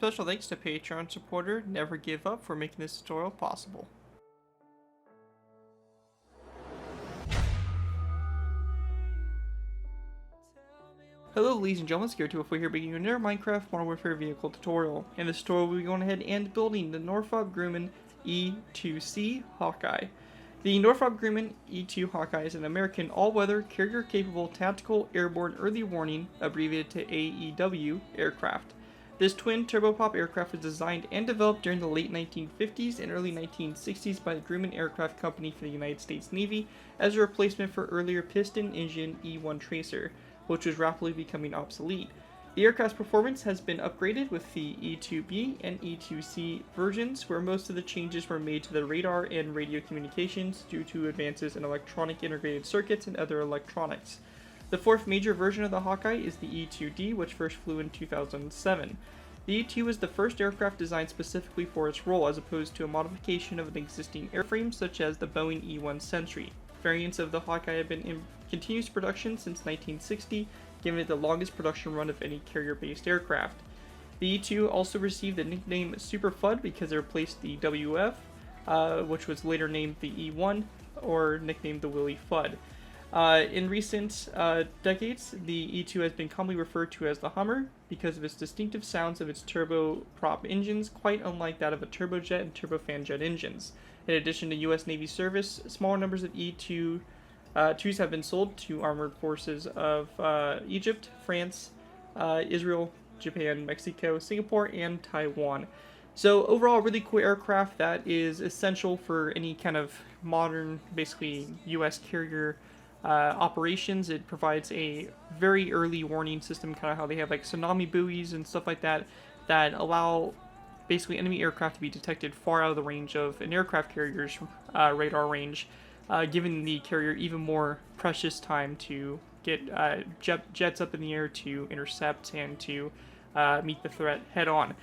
Special thanks to Patreon supporter NeverGiveUp for making this tutorial possible. Hello ladies and gentlemen, Scared204 here bringing you another Minecraft Modern Warfare vehicle tutorial. In this tutorial we'll be going ahead and building the Northrop Grumman E-2C Hawkeye. The Northrop Grumman E-2 Hawkeye is an American all-weather, carrier-capable tactical airborne early warning, abbreviated to AEW, aircraft. This twin turboprop aircraft was designed and developed during the late 1950s and early 1960s by the Grumman Aircraft Company for the United States Navy as a replacement for earlier piston engine E-1 Tracer, which was rapidly becoming obsolete. The aircraft's performance has been upgraded with the E-2B and E-2C versions, where most of the changes were made to the radar and radio communications due to advances in electronic integrated circuits and other electronics. The fourth major version of the Hawkeye is the E-2D, which first flew in 2007. The E-2 was the first aircraft designed specifically for its role, as opposed to a modification of an existing airframe such as the Boeing E-1 Sentry. Variants of the Hawkeye have been in continuous production since 1960, giving it the longest production run of any carrier-based aircraft. The E-2 also received the nickname Super FUD because it replaced the WF, which was later named the E-1, or nicknamed the Willy FUD. In recent decades, the E-2 has been commonly referred to as the Hummer because of its distinctive sounds of its turboprop engines, quite unlike that of a turbojet and turbofan jet engines. In addition to U.S. Navy service, smaller numbers of E-2s have been sold to armored forces of Egypt, France, Israel, Japan, Mexico, Singapore, and Taiwan. So overall, a really cool aircraft that is essential for any kind of modern, basically U.S. carrier operations. It provides a very early warning system, kind of how they have like tsunami buoys and stuff like that, that allow basically enemy aircraft to be detected far out of the range of an aircraft carrier's radar range, giving the carrier even more precious time to get jets up in the air to intercept and to meet the threat head on.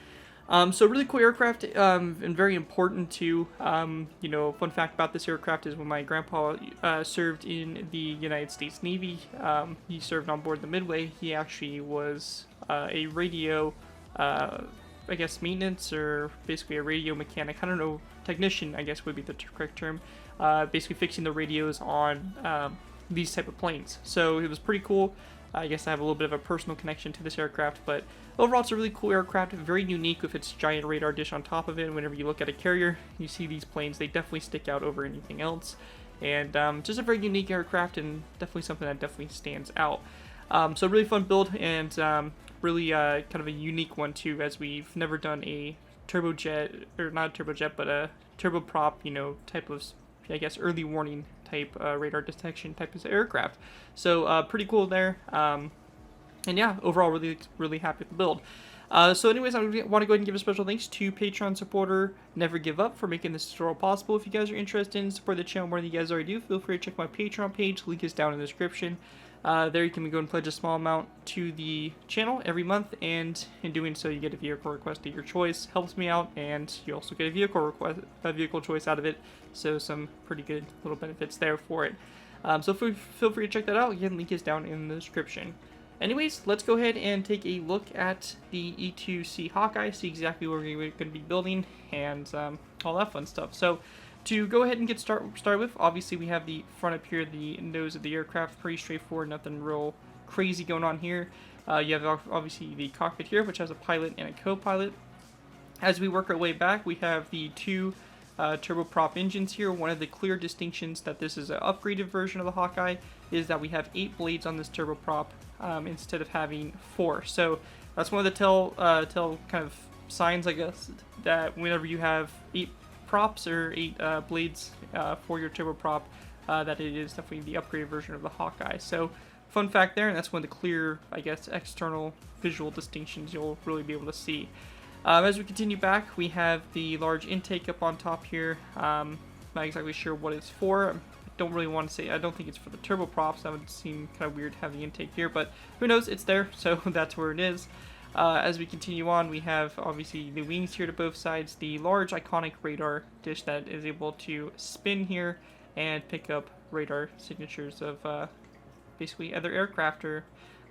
So really cool aircraft, and very important too. Fun fact about this aircraft is when my grandpa served in the United States Navy, he served on board the Midway. He actually was a radio, I guess, maintenance, or basically a radio mechanic. I don't know, technician, I guess would be the correct term. Basically fixing the radios on these type of planes. So it was pretty cool. I guess I have a little bit of a personal connection to this aircraft, but overall it's a really cool aircraft, very unique with its giant radar dish on top of it. Whenever you look at a carrier, you see these planes, they definitely stick out over anything else. And just a very unique aircraft, and definitely something that definitely stands out. So really fun build, and really kind of a unique one too, as we've never done a turbojet, or not a turbojet, but a turboprop, type of, I guess, early warning type radar detection type of aircraft. So pretty cool there. And yeah, overall really happy with the build. So anyways, I want to go ahead and give a special thanks to Patreon supporter NeverGiveUp for making this tutorial possible. If you guys are interested in supporting the channel more than you guys already do, feel free to check my Patreon page. Link is down in the description. There you can go and pledge a small amount to the channel every month, and in doing so you get a vehicle request of your choice. Helps me out, and you also get a vehicle choice out of it, so some pretty good little benefits there for it. So feel free to check that out. Again, link is down in the description. Anyways, let's go ahead and take a look at the E-2C Hawkeye, see exactly what we're going to be building, and all that fun stuff. So to go ahead and get started with, obviously we have the front up here, the nose of the aircraft, pretty straightforward, nothing real crazy going on here. You have obviously the cockpit here, which has a pilot and a co-pilot. As we work our way back, we have the two turboprop engines here. One of the clear distinctions that this is an upgraded version of the Hawkeye is that we have 8 blades on this turboprop instead of having 4. So that's one of the tell kind of signs, I guess, that whenever you have 8 props or 8 blades for your turboprop, that it is definitely the upgraded version of the Hawkeye. So fun fact there, and that's one of the clear, I guess, external visual distinctions you'll really be able to see. As we continue back, we have the large intake up on top here. Not exactly sure what it's for. I don't really want to say, I don't think it's for the turboprops. That would seem kind of weird to have the intake here, but who knows, it's there, so that's where it is. As we continue on, we have obviously the wings here to both sides, the large iconic radar dish that is able to spin here and pick up radar signatures of basically other aircraft or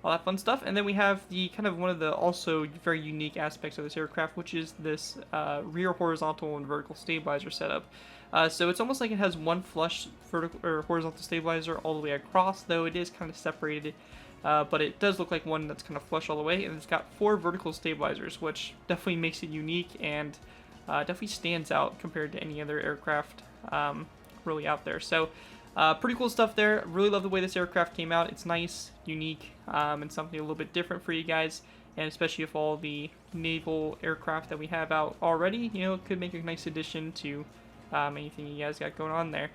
all that fun stuff. And then we have the kind of one of the also very unique aspects of this aircraft, which is this rear horizontal and vertical stabilizer setup. So it's almost like it has one flush vertical or horizontal stabilizer all the way across, though it is kind of separated. But it does look like one that's kind of flush all the way, and it's got 4 vertical stabilizers, which definitely makes it unique and definitely stands out compared to any other aircraft really out there. So pretty cool stuff there. Really love the way this aircraft came out. It's nice, unique, and something a little bit different for you guys, and especially if all the naval aircraft that we have out already, you know, it could make a nice addition to anything you guys got going on there.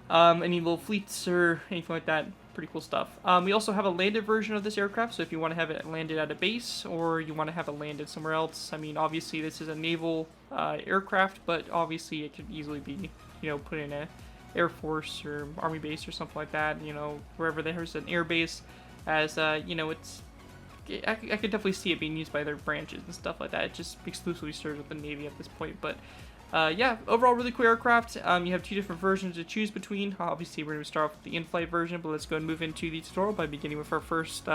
Any little fleets or anything like that, pretty cool stuff. We also have a landed version of this aircraft, so if you want to have it landed at a base or you want to have it landed somewhere else, I mean, obviously this is a naval aircraft, but obviously it could easily be, you know, put in a Air Force or Army base or something like that, you know, wherever there's an air base, as, you know, I could definitely see it being used by other branches and stuff like that. It just exclusively serves with the Navy at this point, but yeah, overall really cool aircraft. You have 2 different versions to choose between. Obviously, we're going to start off with the in-flight version, but let's go and move into the tutorial by beginning with our first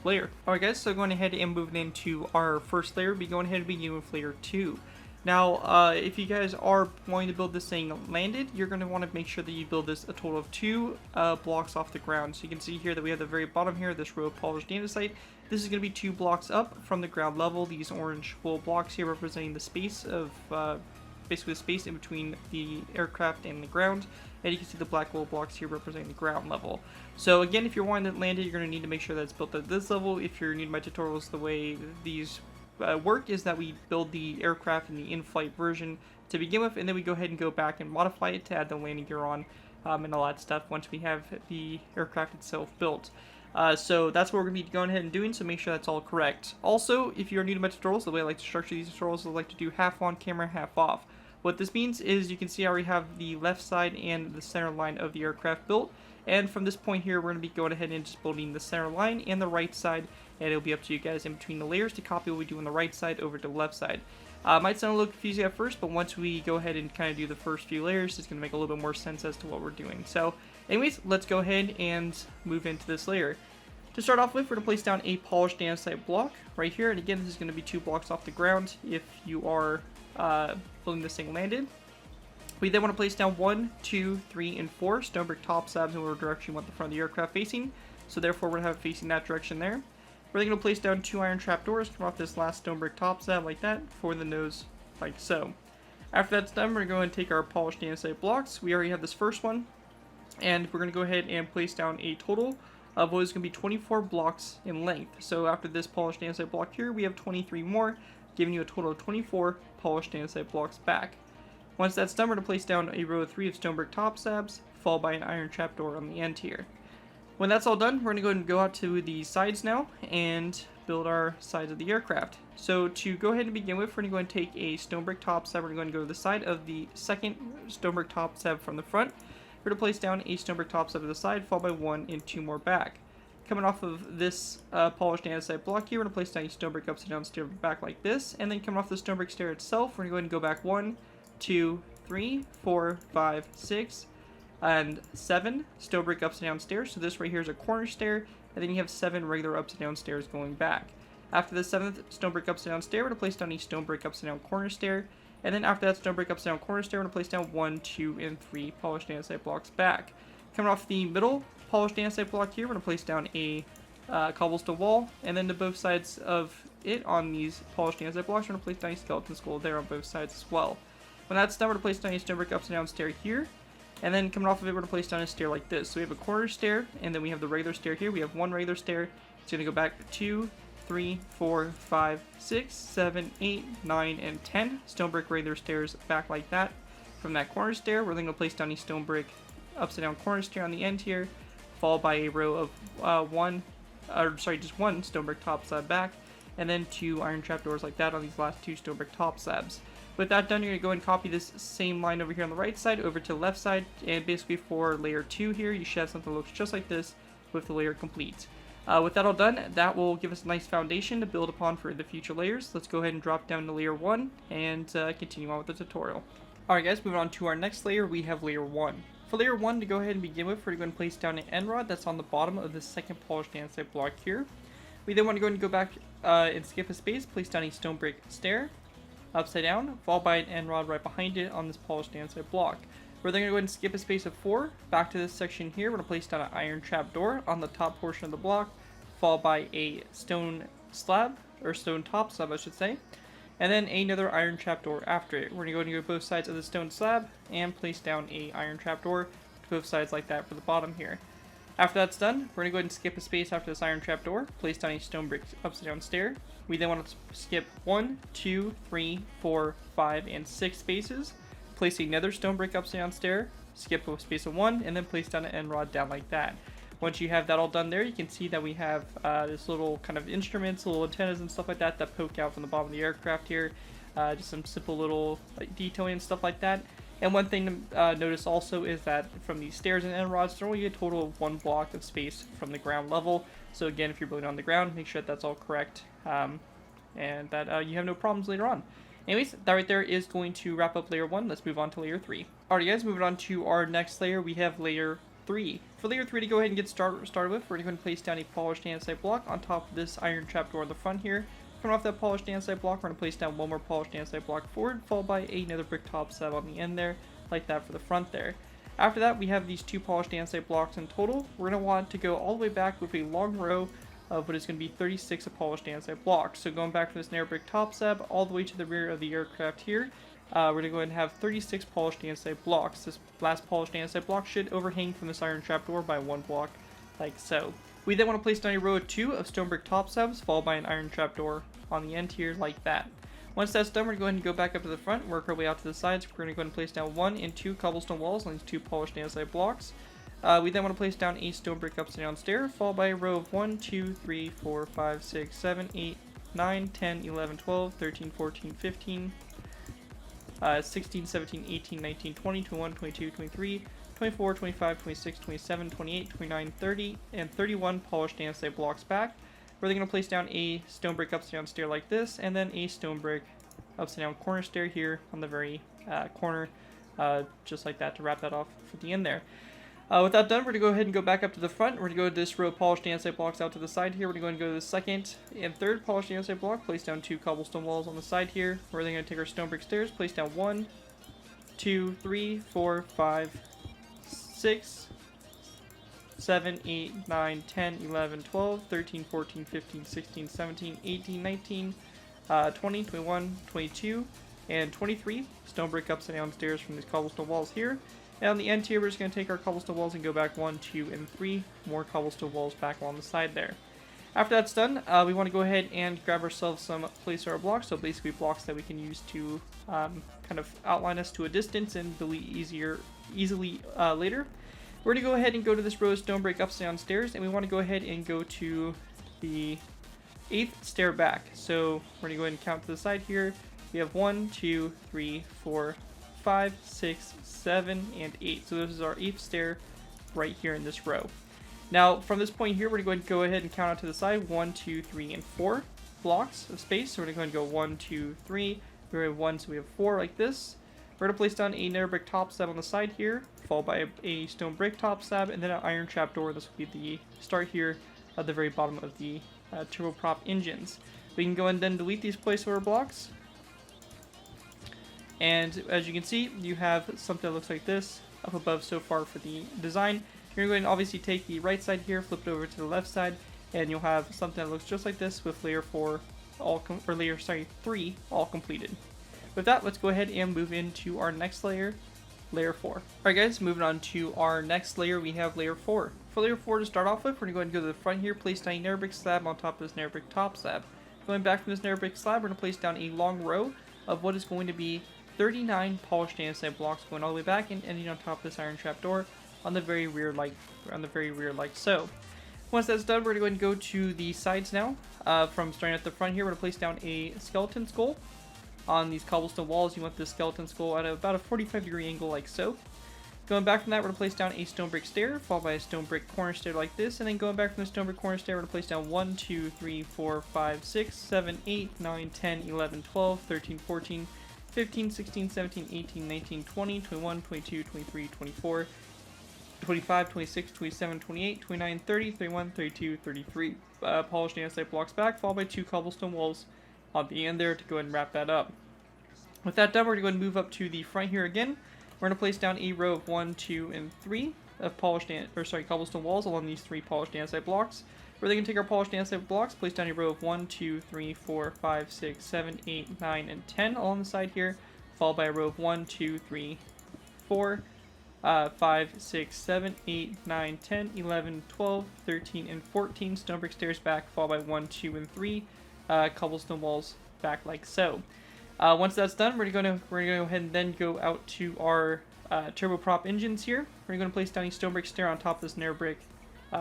layer. Alright guys, so going ahead and moving into our first layer, we're going ahead and begin with layer 2. Now, if you guys are wanting to build this thing landed, you're going to want to make sure that you build this a total of 2 blocks off the ground. So you can see here that we have the very bottom here, this row of polished andesite. This is going to be 2 blocks up from the ground level. These orange wool blocks here representing the space of basically the space in between the aircraft and the ground, and you can see the black wool blocks here representing the ground level. So again, if you're wanting to land it, you're going to need to make sure that it's built at this level. If you're new to my tutorials, the way these work is that we build the aircraft in the in-flight version to begin with, and then we go ahead and go back and modify it to add the landing gear on and all that stuff once we have the aircraft itself built. So that's what we're going to be going ahead and doing, so make sure that's all correct. Also, if you're new to my tutorials, the way I like to structure these tutorials is I like to do half on camera, half off. What this means is you can see I already have the left side and the center line of the aircraft built, and from this point here we're going to be going ahead and just building the center line and the right side, and it'll be up to you guys in between the layers to copy what we do on the right side over to the left side. Might sound a little confusing at first, but once we go ahead and kind of do the first few layers, it's going to make a little bit more sense as to what we're doing. So anyways, let's go ahead and move into this layer. To start off with, we're going to place down a polished andesite block right here, and again this is going to be 2 blocks off the ground if you are building this thing landed. We then want to place down 1, 2, 3, and 4 stone brick top slabs in whatever direction you want the front of the aircraft facing, so therefore we're going to have it facing that direction there. We're then going to place down 2 iron trapdoors, come off this last stone brick top slab like that for the nose, like so. After that's done, we're going to go and take our polished andesite blocks. We already have this first one, and we're going to go ahead and place down a total of what is going to be 24 blocks in length. So after this polished andesite block here, we have 23 more, giving you a total of 24 polished andesite blocks back. Once that's done, we're going to place down a row of 3 of stone brick top slabs, followed by an iron trapdoor on the end here. When that's all done, we're going to go ahead and go out to the sides now and build our sides of the aircraft. So to go ahead and begin with, we're going to go and take a stone brick top slab. We're going to go to the side of the second stone brick top slab from the front. We're going to place down a stone brick top slab to the side, followed by 1 and 2 more back. Coming off of this polished andesite block here, we're going to place down a stone brick upside down stair back like this, and then coming off the stone brick stair itself, we're going to go ahead and go back 1, 2, 3, 4, 5, 6, and 7 stone brick upside down stairs. So this right here is a corner stair, and then you have 7 regular upside down stairs going back. After the 7th stone brick upside down stair, we're going to place down a stone brick upside down corner stair, and then after that stone brick upside down corner stair, we're going to place down 1, 2, and 3 polished andesite blocks back. Coming off the middle polished andesite block here, we're going to place down a cobblestone wall, and then to both sides of it on these polished andesite blocks, we're going to place down a skeleton skull there on both sides as well. When that's done, we're going to place down a stone brick upside down stair here, and then coming off of it, we're going to place down a stair like this. So we have a corner stair, and then we have the regular stair here. We have 1 regular stair. It's going to go back 2, 3, 4, 5, 6, 7, 8, 9, and 10 stone brick regular stairs back like that. From that corner stair, we're then going to place down a stone brick upside down corner stair on the end here, followed by a row of just one stone brick top slab back, and then 2 iron trapdoors like that on these last 2 stone brick top slabs. With that done, you're going to go and copy this same line over here on the right side over to the left side, and basically for layer 2 here, you should have something that looks just like this with the layer complete. With that all done, that will give us a nice foundation to build upon for the future layers. Let's go ahead and drop down to layer 1 and continue on with the tutorial. Alright guys, moving on to our next layer, we have layer 1. For layer 1, to go ahead and begin with, we're going to place down an end rod that's on the bottom of the second polished andesite block here. We then want to go ahead and go back and skip a space, place down a stone brick stair, upside down, followed by an end rod right behind it on this polished andesite block. We're then going to go ahead and skip a space of 4, back to this section here. We're going to place down an iron trap door on the top portion of the block, followed by a stone slab, or stone top slab I should say, and then another iron trap door after it. We're going to go ahead and go to both sides of the stone slab and place down a iron trap door to both sides like that for the bottom here. After that's done, we're going to go ahead and skip a space after this iron trap door, place down a stone brick upside down stair. We then want to skip 1, 2, 3, 4, 5, and 6 spaces, place another stone brick upside down stair, skip a space of 1, and then place down an end rod down like that. Once you have that all done there, you can see that we have this little kind of instruments, little antennas and stuff like that that poke out from the bottom of the aircraft here. Just some simple little detailing and stuff like that. And one thing to notice also is that from these stairs and end rods, there only a total of 1 block of space from the ground level. So again, if you're building on the ground, make sure that that's all correct and that you have no problems later on. Anyways, that right there is going to wrap up layer 1. Let's move on to layer 3. Alright guys, moving on to our next layer, we have layer 3. For layer 3 to go ahead and get started with, we're going to go ahead and place down a polished andesite block on top of this iron trap door in the front here. Coming off that polished andesite block, we're going to place down 1 more polished andesite block forward, followed by another brick top slab on the end there, like that for the front there. After that, we have these 2 polished andesite blocks in total. We're going to want to go all the way back with a long row of what is going to be 36 polished andesite blocks. So going back from this narrow brick top slab all the way to the rear of the aircraft here, we're going to go ahead and have 36 polished andesite blocks. This last polished andesite block should overhang from this iron trapdoor by 1 block, like so. We then want to place down a row of 2 of stone brick top slabs, followed by an iron trapdoor on the end here, like that. Once that's done, we're going to go ahead and go back up to the front, work our way out to the sides. We're going to go ahead and place down 1 and 2 cobblestone walls on these 2 polished andesite blocks. We then want to place down a stone brick upside down stair, followed by a row of 1, 2, 3, 4, 5, 6, 7, 8, 9, 10, 11, 12, 13, 14, 15, 16, 17, 18, 19, 20, 21, 22, 23, 24, 25, 26, 27, 28, 29, 30, and 31 polished andesite blocks back. We're then going to place down a stone brick upside down stair like this, and then a stone brick upside down corner stair here on the very corner, just like that to wrap that off for the end there. With that done, we're going to go ahead and go back up to the front. We're going to go to this row of polished andesite blocks out to the side here. We're going to go to the second and third polished andesite block, place down 2 cobblestone walls on the side here. We're then going to take our stone brick stairs, place down 1, 2, 3, 4, 5, 6, 7, 8, 9, 10, 11, 12, 13, 14, 15, 16, 17, 18, 19, 20, 21, 22, and 23 stone brick upside down stairs from these cobblestone walls here. And on the end here, we're just going to take our cobblestone walls and go back 1, 2, and 3 more cobblestone walls back along the side there. After that's done, we want to go ahead and grab ourselves some placeholder blocks, so basically blocks that we can use to kind of outline us to a distance and delete easily later. We're going to go ahead and go to this row of stone brick upside down stairs, and we want to go ahead and go to the 8th stair back. So we're going to go ahead and count to the side here. We have 1, 2, 3, 4, 5, 6, 7, and 8. So this is our 8th stair right here in this row. Now from this point here, we're going to go ahead and count out to the side 1, 2, 3, and 4 blocks of space. So we're going to go 1, 2, 3. We have 1, so we have 4 like this. We're going to place down a nether brick top slab on the side here, followed by a stone brick top slab, and then an iron trapdoor. This will be the start here at the very bottom of the turboprop engines. We can go and then delete these placeholder blocks. And as you can see, you have something that looks like this up above so far for the design. You're going to obviously take the right side here, flip it over to the left side, and you'll have something that looks just like this with layer 3 all completed. With that, let's go ahead and move into our next layer, layer 4. Alright guys, moving on to our next layer, we have layer 4. For layer 4 to start off with, we're going to go ahead and go to the front here, place down a nether brick slab on top of this nether brick top slab. Going back from this nether brick slab, we're going to place down a long row of what is going to be 39 polished andesite blocks going all the way back and ending on top of this iron trapdoor on the very rear like so. Once that's done, we're going to go ahead and go to the sides now. From starting at the front here, we're going to place down a skeleton skull on these cobblestone walls. You want this skeleton skull at about a 45-degree angle like so. Going back from that, we're going to place down a stone brick stair, followed by a stone brick corner stair like this, and then going back from the stone brick corner stair, we're going to place down 1, 2, 3, 4, 5, 6, 7, 8, 9, 10, 11, 12, 13, 14, 15, 16, 17, 18, 19, 20, 21, 22, 23, 24, 25, 26, 27, 28, 29, 30, 31, 32, 33. polished andesite blocks back, followed by 2 cobblestone walls on the end there to go ahead and wrap that up. With that done, we're going to go ahead and move up to the front here again. We're going to place down a row of 1, 2, and 3 of cobblestone walls along these 3 polished andesite blocks. We're then going to take our polished andesite blocks, place down a row of 1, 2, 3, 4, 5, 6, 7, 8, 9, and 10 along the side here, followed by a row of 1, 2, 3, 4, 5, 6, 7, 8, 9, 10, 11, 12, 13, and 14 stone brick stairs back, followed by 1, 2, and 3 cobblestone walls back like so. Once that's done, we're gonna go ahead and then go out to our turboprop engines here. We're going to place down a stone brick stair on top of this nether brick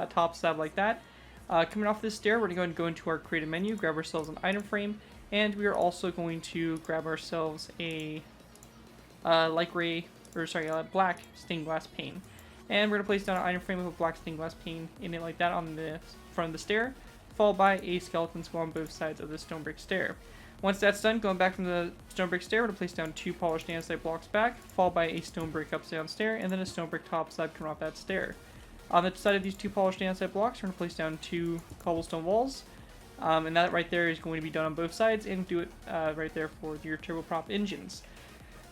top slab like that. Coming off this stair, we're going to go into our creative menu, grab ourselves an item frame, and we are also going to grab ourselves a black stained glass pane. And we're going to place down an item frame with a black stained glass pane in it like that on the front of the stair, followed by a skeleton skull on both sides of the stone brick stair. Once that's done, going back from the stone brick stair, we're going to place down 2 polished andesite blocks back, followed by a stone brick upside down stair, and then a stone brick top slab coming off that stair. On the side of these 2 polished andesite blocks, we're going to place down 2 cobblestone walls, and that right there is going to be done on both sides, and do it right there for your turboprop engines.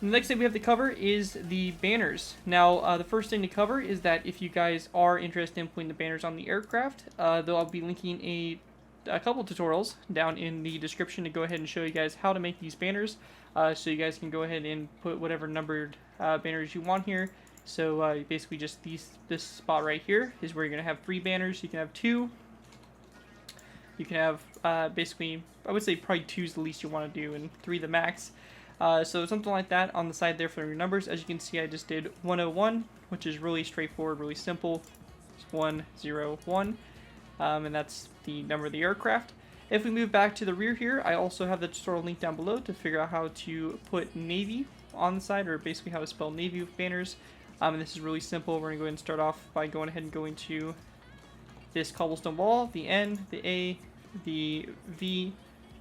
The next thing we have to cover is the banners. Now, the first thing to cover is that if you guys are interested in putting the banners on the aircraft, though I'll be linking a couple tutorials down in the description to go ahead and show you guys how to make these banners, so you guys can go ahead and put whatever numbered banners you want here. So basically just this spot right here is where you're going to have 3 banners. You can have 2. You can have basically, I would say probably 2 is the least you want to do and 3 the max. So something like that on the side there for your numbers. As you can see, I just did 101, which is really straightforward, really simple. It's 101. And that's the number of the aircraft. If we move back to the rear here, I also have the tutorial link down below to figure out how to put Navy on the side, or basically how to spell Navy with banners. And this is really simple. We're going to go ahead and start off by going ahead and going to this cobblestone wall, the N, the A, the V,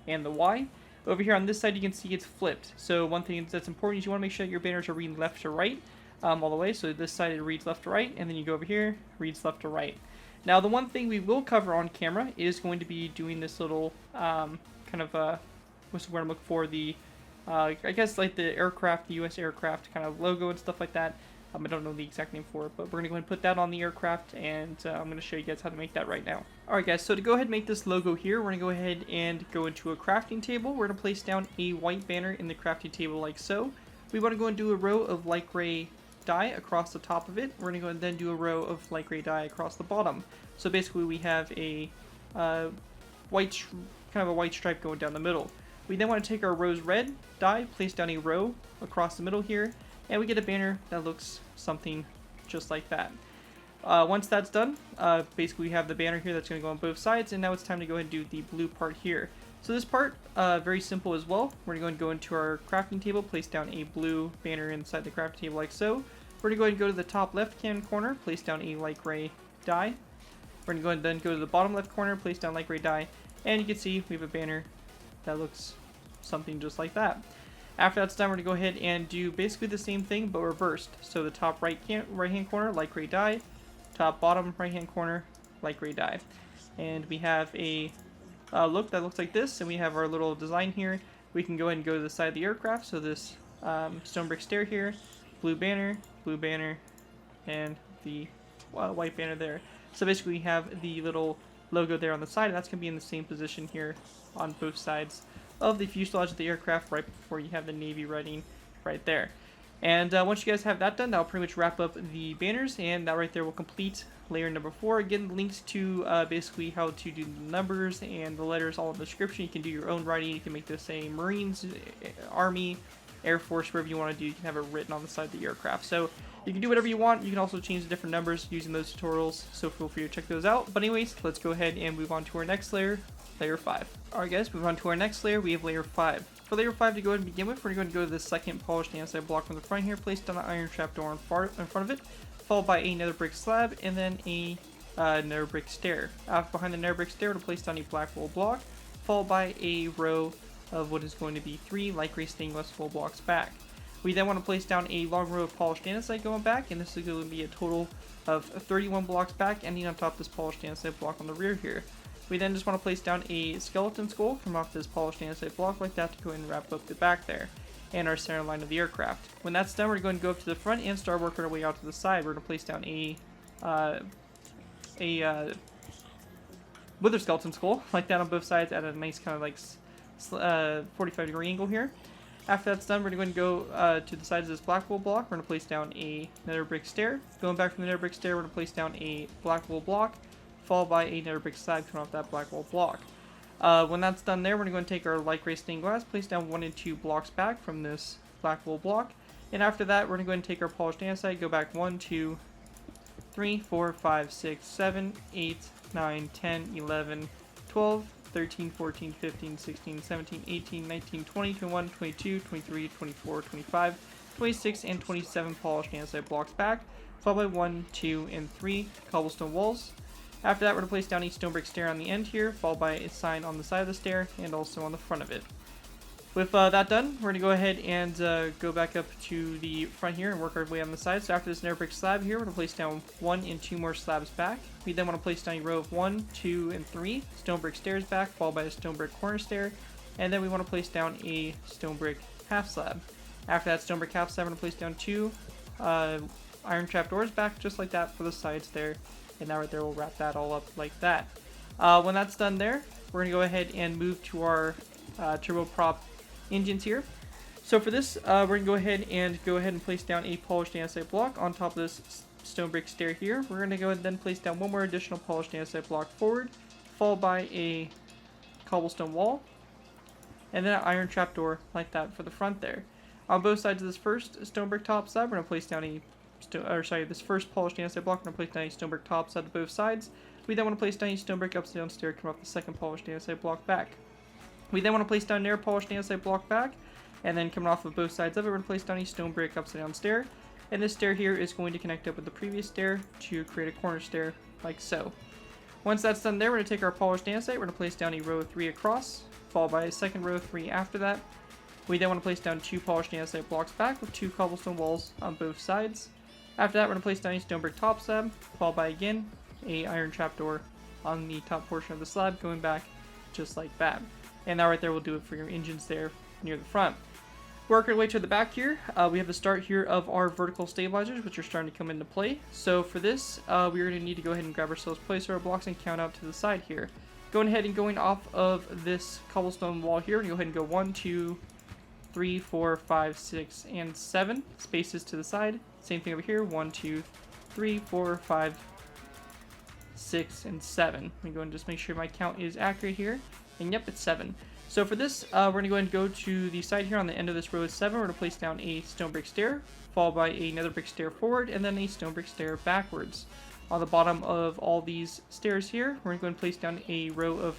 and the Y. Over here on this side, you can see it's flipped. So one thing that's important is you want to make sure that your banners are reading left to right all the way. So this side it reads left to right, and then you go over here, reads left to right. Now, the one thing we will cover on camera is going to be doing this little what's the word I'm looking for? The I guess like the aircraft, the U.S. aircraft kind of logo and stuff like that. I don't know the exact name for it, but we're going to go ahead and put that on the aircraft, and I'm going to show you guys how to make that right now. Alright guys, so to go ahead and make this logo here, we're going to go ahead and go into a crafting table. We're going to place down a white banner in the crafting table like so. We want to go and do a row of light gray dye across the top of it. We're going to go and then do a row of light gray dye across the bottom. So basically we have a white stripe going down the middle. We then want to take our rose red dye, place down a row across the middle here, and we get a banner that looks something just like that. Once that's done, basically we have the banner here that's going to go on both sides, and now it's time to go ahead and do the blue part here. So this part, very simple as well. We're going to go into our crafting table, place down a blue banner inside the crafting table like so. We're going to go ahead and go to the top left-hand corner, place down a light gray dye. We're going to go ahead and then go to the bottom left corner, place down light gray dye, and you can see we have a banner that looks something just like that. After that's done, we're going to go ahead and do basically the same thing, but reversed. So the top right-hand corner, light gray dye. Top bottom right-hand corner, light gray dye. And we have a look that looks like this, and we have our little design here. We can go ahead and go to the side of the aircraft. So this stone brick stair here, blue banner, and the white banner there. So basically we have the little logo there on the side, and that's going to be in the same position here on both sides of the fuselage of the aircraft right before you have the Navy writing right there. And once you guys have that done, that'll pretty much wrap up the banners, and that right there will complete layer number 4. Again, links to basically how to do the numbers and the letters all in the description. You can do your own writing. You can make this say Marines, Army, Air Force, wherever you want to do. You can have it written on the side of the aircraft. So you can do whatever you want. You can also change the different numbers using those tutorials, so feel free to check those out. But anyways, let's go ahead and move on to our next layer, layer 5. Alright guys, move on to our next layer. We have layer 5. For layer 5 to go ahead and begin with, we're going to go to the second polished andesite block from the front here, place down an iron trapdoor in front of it, followed by a nether brick slab, and then a nether brick stair. Behind the nether brick stair, we'll place down a black wool block, followed by a row of what is going to be 3 light gray stained glass wool blocks back. We then want to place down a long row of polished andesite going back, and this is going to be a total of 31 blocks back, ending on top of this polished andesite block on the rear here. We then just want to place down a skeleton skull from off this polished andesite block like that to go ahead and wrap up the back there and our center line of the aircraft. When that's done, we're going to go up to the front and start working our way out to the side. We're going to place down a wither skeleton skull like that on both sides at a nice kind of like 45-degree angle here. After that's done, we're going to go to the sides of this black wool block. We're going to place down a nether brick stair. Going back from the nether brick stair, we're going to place down a black wool block, followed by a nether brick slab coming off that black wool block. When that's done there, we're going to take our light gray stained glass, place down 1 and 2 blocks back from this black wool block. And after that, we're going to go ahead and take our polished andesite, go back 1, 2, 3, 4, 5, 6, 7, 8, 9, 10, 11, 12, 13, 14, 15, 16, 17, 18, 19, 20, 21, 22, 23, 24, 25, 26, and 27 polished andesite blocks back, followed by 1, 2, and 3 cobblestone walls. After that, we're going to place down each stone brick stair on the end here, followed by a sign on the side of the stair and also on the front of it. With that done, we're going to go ahead and go back up to the front here and work our way on the side. So after this nether brick slab here, we're going to place down 1 and 2 more slabs back. We then want to place down a row of 1, 2, and 3 stone brick stairs back, followed by a stone brick corner stair. And then we want to place down a stone brick half slab. After that stone brick half slab, we're going to place down 2 iron trap doors back, just like that for the sides there. And now right there, we'll wrap that all up like that. When that's done there, we're going to go ahead and move to our turboprop engines here. So for this, we're going to go ahead and place down a polished andesite block on top of this stone brick stair here. We're going to go ahead and then place down 1 more additional polished andesite block forward, followed by a cobblestone wall, and then an iron trapdoor like that for the front there. On both sides of this first stone brick top slab, we're going to place down this first polished andesite block, we're going to place down a stone brick top slab to both sides. We then want to place down a stone brick upside down stair coming off the second polished andesite block back. We then want to place down another polished andesite block back, and then coming off of both sides of it, we're going to place down a stone brick upside down stair. And this stair here is going to connect up with the previous stair to create a corner stair, like so. Once that's done there, we're going to take our polished andesite, we're going to place down a row of 3 across, followed by a second row of 3 after that. We then want to place down 2 polished andesite blocks back with 2 cobblestone walls on both sides. After that, we're going to place down a stone brick top slab, followed by again a iron trapdoor on the top portion of the slab, going back just like that. And that right there will do it for your engines there near the front. Working our way to the back here, we have the start here of our vertical stabilizers, which are starting to come into play. So for this, we're going to need to go ahead and grab ourselves placeholder blocks and count out to the side here. Going ahead and going off of this cobblestone wall here, we're going to go ahead and go 1, 2, 3, 4, 5, 6, and 7 spaces to the side. Same thing over here, 1, 2, 3, 4, 5, 6, and 7. Let me go and just make sure my count is accurate here. And yep, it's 7. So for this, we're going to go ahead and go to the side here on the end of this row is 7. We're going to place down a stone brick stair, followed by a nether brick stair forward, and then a stone brick stair backwards. On the bottom of all these stairs here, we're going to go ahead and place down a row of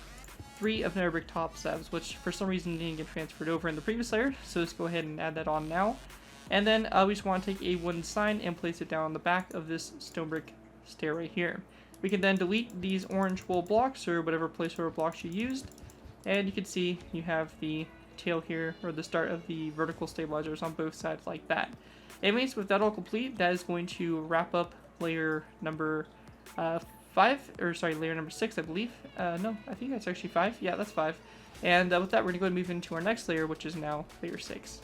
3 of nether brick top slabs, which for some reason didn't get transferred over in the previous layer. So let's go ahead and add that on now. And then we just want to take a wooden sign and place it down on the back of this stone brick stair right here. We can then delete these orange wool blocks or whatever placeholder blocks you used. And you can see you have the tail here, or the start of the vertical stabilizers on both sides like that. Anyways, with that all complete, that is going to wrap up layer number layer number 6, I believe. No, I think that's actually 5. Yeah, that's 5. And with that, we're going to go and move into our next layer, which is now layer 6.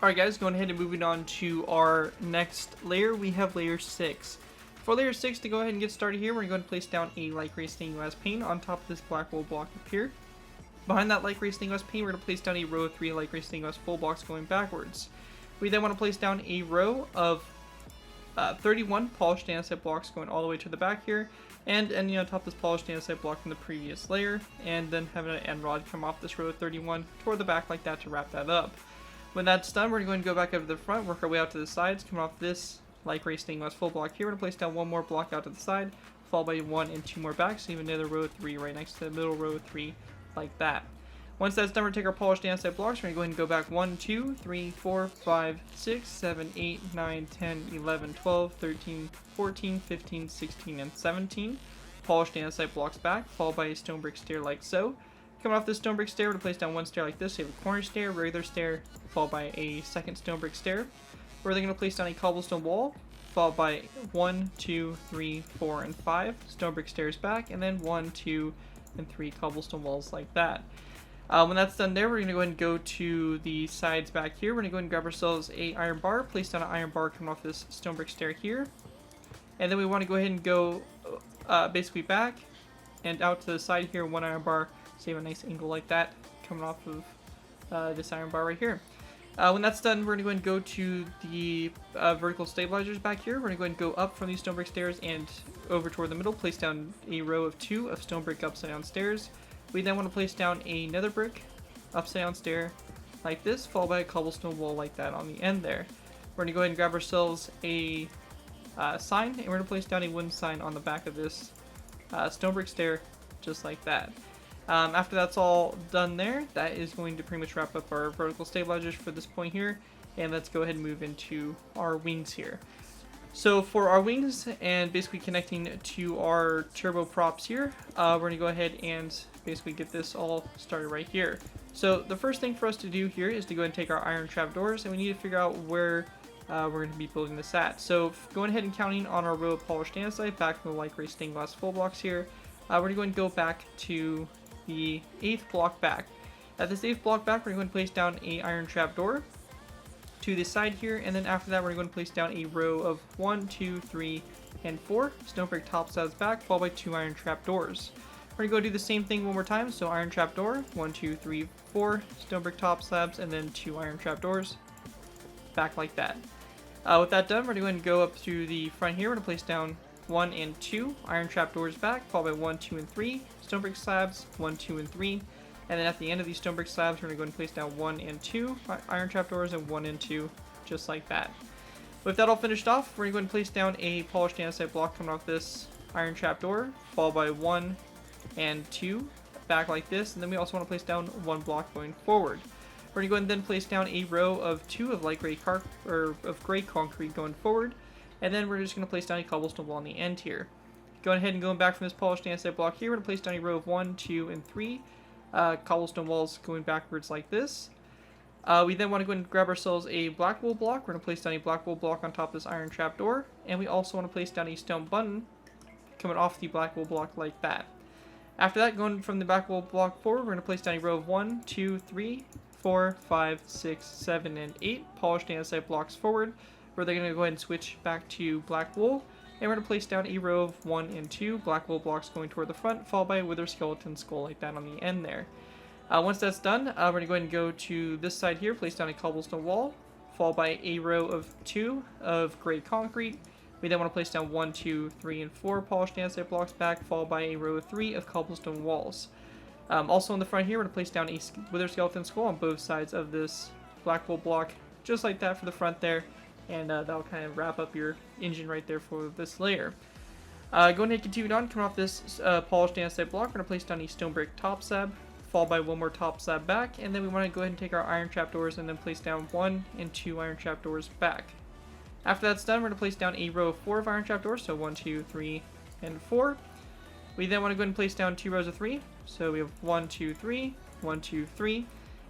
Alright guys, going ahead and moving on to our next layer, we have layer 6. For layer 6, to go ahead and get started here, we're going to place down a light gray stained glass pane on top of this black wool block up here. Behind that light gray stained glass pane, we're going to place down a row of 3 light gray stained glass full blocks going backwards. We then want to place down a row of 31 polished andesite blocks going all the way to the back here, and ending on top of this polished andesite block from the previous layer, and then having an end rod come off this row of 31 toward the back like that to wrap that up. When that's done, we're going to go back up to the front, work our way out to the sides, come off this light gray stained glass full block here. We're going to place down 1 more block out to the side, followed by 1 and 2 more back, so even another row of 3 right next to the middle row of 3 like that. Once that's done, we're going to take our polished andesite blocks. We're going to go ahead and go back 1, 2, 3, 4, 5, 6, 7, 8, 9, 10, 11, 12, 13, 14, 15, 16, and 17. Polished andesite blocks back, followed by a stone brick stair like so. Coming off this stone brick stair, we're going to place down 1 stair like this. So you have a corner stair, regular stair, followed by a second stone brick stair. We're then going to place down a cobblestone wall, followed by 1, 2, 3, 4, and 5 stone brick stairs back, and then 1, 2, and 3 cobblestone walls like that. When that's done there, we're going to go ahead and go to the sides back here. We're going to go ahead and grab ourselves a iron bar, place down an iron bar coming off this stone brick stair here. And then we want to go ahead and go basically back and out to the side here, 1 iron bar, save a nice angle like that coming off of this iron bar right here. When that's done, we're going to go ahead and go to the vertical stabilizers back here. We're going to go ahead and go up from these stone brick stairs and over toward the middle, place down a row of 2 of stone brick upside down stairs. We then want to place down a nether brick upside down stair like this, followed by a cobblestone wall like that on the end there. We're going to go ahead and grab ourselves a sign, and we're going to place down a wooden sign on the back of this stone brick stair, just like that. After that's all done there, that is going to pretty much wrap up our vertical stabilizers for this point here, and let's go ahead and move into our wings here. So for our wings and basically connecting to our turbo props here, we're going to go ahead and basically get this all started right here. So the first thing for us to do here is to go ahead and take our iron trapdoors, and we need to figure out where we're going to be building this at. So going ahead and counting on our row of polished andesite back from the light gray stained glass full blocks here, we're going to go ahead and go back to the 8th block back. At this 8th block back, we're going to place down a iron trapdoor to the side here, and then after that we're going to place down a row of 1, 2, 3, and 4 stone brick top slabs back, followed by 2 iron trapdoors. We're going to go do the same thing one more time, so iron trapdoor, 1, 2, 3, 4 stone brick top slabs, and then 2 iron trapdoors back like that. With that done, we're going to go up to the front here. We're going to place down 1 and 2 iron trapdoors back, followed by 1, 2, and 3 stone brick slabs, 1, 2, and 3. And then at the end of these stone brick slabs, we're going to go and place down 1 and 2 iron trapdoors and 1 and 2, just like that. With that all finished off, we're going to go and place down a polished andesite block coming off this iron trapdoor, followed by 1 and 2 back like this. And then we also want to place down 1 block going forward. We're going to go and then place down a row of 2 of light gray gray concrete going forward. And then we're just going to place down a cobblestone wall on the end here. Going ahead and going back from this polished andesite block here, we're going to place down a row of 1, 2, and 3 cobblestone walls going backwards like this. We then want to go and grab ourselves a black wool block. We're going to place down a black wool block on top of this iron trapdoor. And we also want to place down a stone button coming off the black wool block like that. After that, going from the black wool block forward, we're going to place down a row of 1, 2, 3, 4, 5, 6, 7, and 8 polished andesite blocks forward, where they're going to go ahead and switch back to black wool. And we're going to place down a row of 1 and 2 black wool blocks going toward the front, followed by a wither skeleton skull like that on the end there. Once that's done, we're going to go ahead and go to this side here, place down a cobblestone wall, followed by a row of 2 of gray concrete. We then want to place down 1, 2, 3, and 4 polished andesite blocks back, followed by a row of 3 of cobblestone walls. Also in the front here, we're going to place down a wither skeleton skull on both sides of this black wool block, just like that for the front there. And that'll kind of wrap up your engine right there for this layer. Going ahead and continue on, coming off this polished andesite block, we're going to place down a stone brick top slab, followed by 1 more top slab back, and then we want to go ahead and take our iron trapdoors and then place down 1 and 2 iron trapdoors back. After that's done, we're going to place down a row of 4 of iron trapdoors, so 1, 2, 3, and 4. We then want to go ahead and place down 2 rows of 3, so we have 1, 2, 3, 1, 2, 3,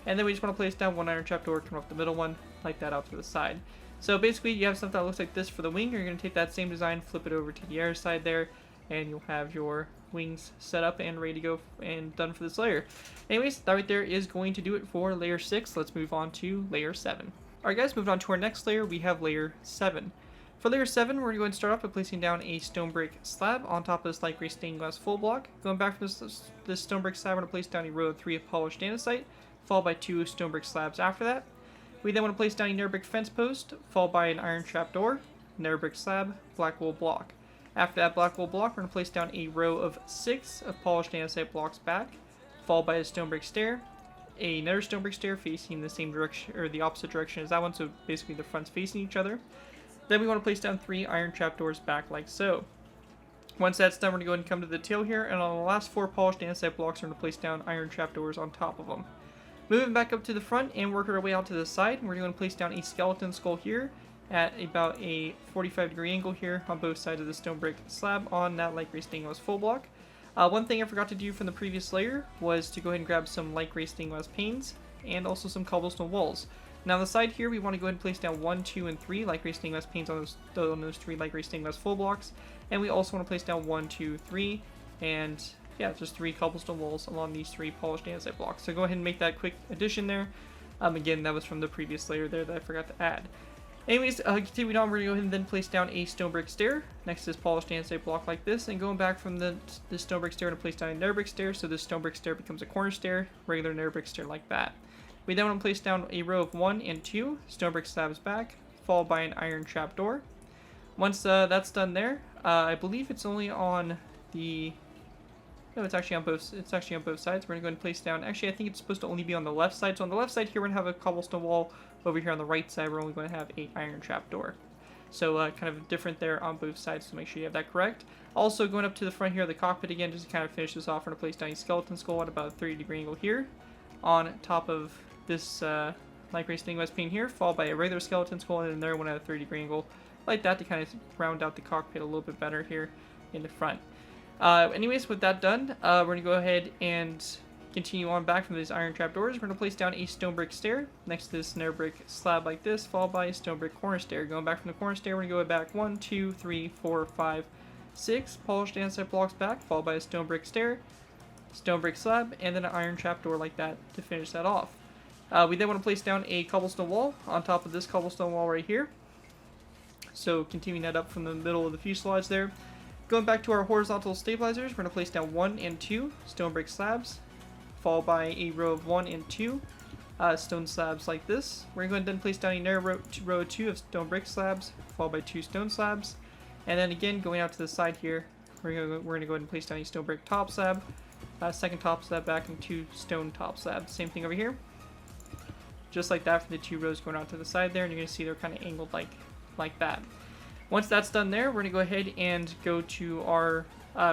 and then we just want to place down 1 iron trapdoor coming off the middle one, like that out to the side. So basically, you have something that looks like this for the wing. You're going to take that same design, flip it over to the air side there, and you'll have your wings set up and ready to go and done for this layer. Anyways, that right there is going to do it for layer 6. Let's move on to layer 7. Alright guys, moving on to our next layer, we have layer 7. For layer 7, we're going to go ahead and start off by placing down a stone brick slab on top of this light gray stained glass full block. Going back from this stone brick slab, we're going to place down a row of 3 of polished andesite, followed by 2 stone brick slabs after that. We then want to place down a nether brick fence post, followed by an iron trapdoor, nether brick slab, black wool block. After that black wool block, we're going to place down a row of 6 of polished andesite blocks back, followed by a stone brick stair, a nether stone brick stair facing the same direction, or the opposite direction as that one, so basically the fronts facing each other. Then we want to place down 3 iron trapdoors back like so. Once that's done, we're going to go ahead and come to the tail here, and on the last 4 polished andesite blocks, we're going to place down iron trapdoors on top of them. Moving back up to the front and working our way out to the side, we're going to place down a skeleton skull here at about a 45-degree angle here on both sides of the stone brick slab on that light gray stained glass full block. One thing I forgot to do from the previous layer was to go ahead and grab some light gray stained glass panes and also some cobblestone walls. Now on the side here, we want to go ahead and place down 1, 2, and 3 light gray stained glass panes on those 3 light gray stained glass full blocks, and we also want to place down 1, 2, 3, and yeah, just 3 cobblestone walls along these 3 polished andesite blocks. So go ahead and make that quick addition there. Again, that was from the previous layer there that I forgot to add. Anyways, continuing on, we're going to go ahead and then place down a stone brick stair next to this polished andesite block like this, and going back from the stone brick stair to place down a nether brick stair, so this stone brick stair becomes a corner stair, regular nether brick stair like that. We then want to place down a row of 1 and 2 stone brick slabs back, followed by an iron trapdoor. Once that's done there, I believe it's only on the... No, it's actually on both. It's actually on both sides. We're gonna go ahead and place down. Actually, I think it's supposed to only be on the left side. So on the left side here, we're gonna have a cobblestone wall. Over here on the right side, we're only going to have an iron trapdoor. So kind of different there on both sides. So make sure you have that correct. Also going up to the front here of the cockpit again, just to kind of finish this off. We're gonna place down a skeleton skull at about a 30-degree angle here, on top of this light gray stained glass pane here, followed by a regular skeleton skull and another one at a 30-degree angle, like that, to kind of round out the cockpit a little bit better here in the front. Anyways, with that done, we're going to go ahead and continue on back from these iron trapdoors. We're going to place down a stone brick stair next to this nether brick slab like this, followed by a stone brick corner stair. Going back from the corner stair, we're going to go back 1, 2, 3, 4, 5, 6 polished andesite blocks back, followed by a stone brick stair, stone brick slab, and then an iron trapdoor like that to finish that off. We then want to place down a cobblestone wall on top of this cobblestone wall right here. So continuing that up from the middle of the fuselage there. Going back to our horizontal stabilizers, we're going to place down 1 and 2 stone brick slabs, followed by a row of 1 and 2 stone slabs like this. We're going to then place down another row 2 of stone brick slabs, followed by 2 stone slabs. And then again, going out to the side here, we're going to go ahead and place down a stone brick top slab, second top slab back, and 2 stone top slabs. Same thing over here. Just like that for the 2 rows going out to the side there, and you're going to see they're kind of angled like that. Once that's done there, we're going to go ahead and go to our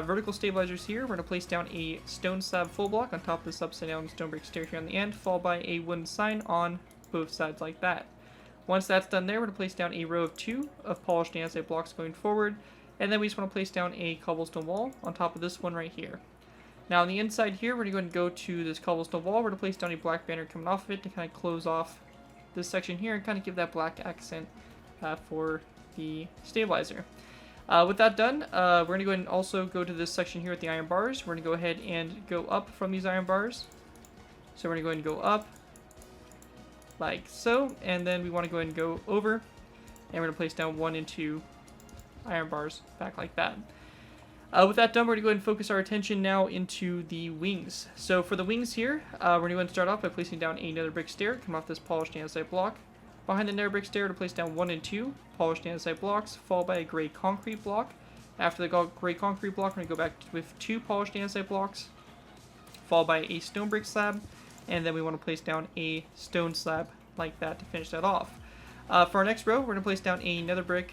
vertical stabilizers here. We're going to place down a stone slab full block on top of this upside down stone brick stair here on the end, followed by a wooden sign on both sides like that. Once that's done there, we're going to place down a row of 2 of polished andesite blocks going forward, and then we just want to place down a cobblestone wall on top of this one right here. Now on the inside here, we're going to go to this cobblestone wall. We're going to place down a black banner coming off of it to kind of close off this section here and kind of give that black accent for the stabilizer. With that done, we're going to go ahead and also go to this section here with the iron bars. We're going to go ahead and go up from these iron bars. So we're going to go ahead and go up like so, and then we want to go ahead and go over, and we're going to place down 1 and 2 iron bars back like that. With that done, we're going to go ahead and focus our attention now into the wings. So for the wings here, we're going to go ahead and start off by placing down another brick stair, come off this polished andesite block. Behind the nether brick stair, to place down 1 and 2 polished andesite blocks, followed by a gray concrete block. After the gray concrete block, we're going to go back with 2 polished andesite blocks, followed by a stone brick slab, and then we want to place down a stone slab like that to finish that off. For our next row, we're going to place down a nether brick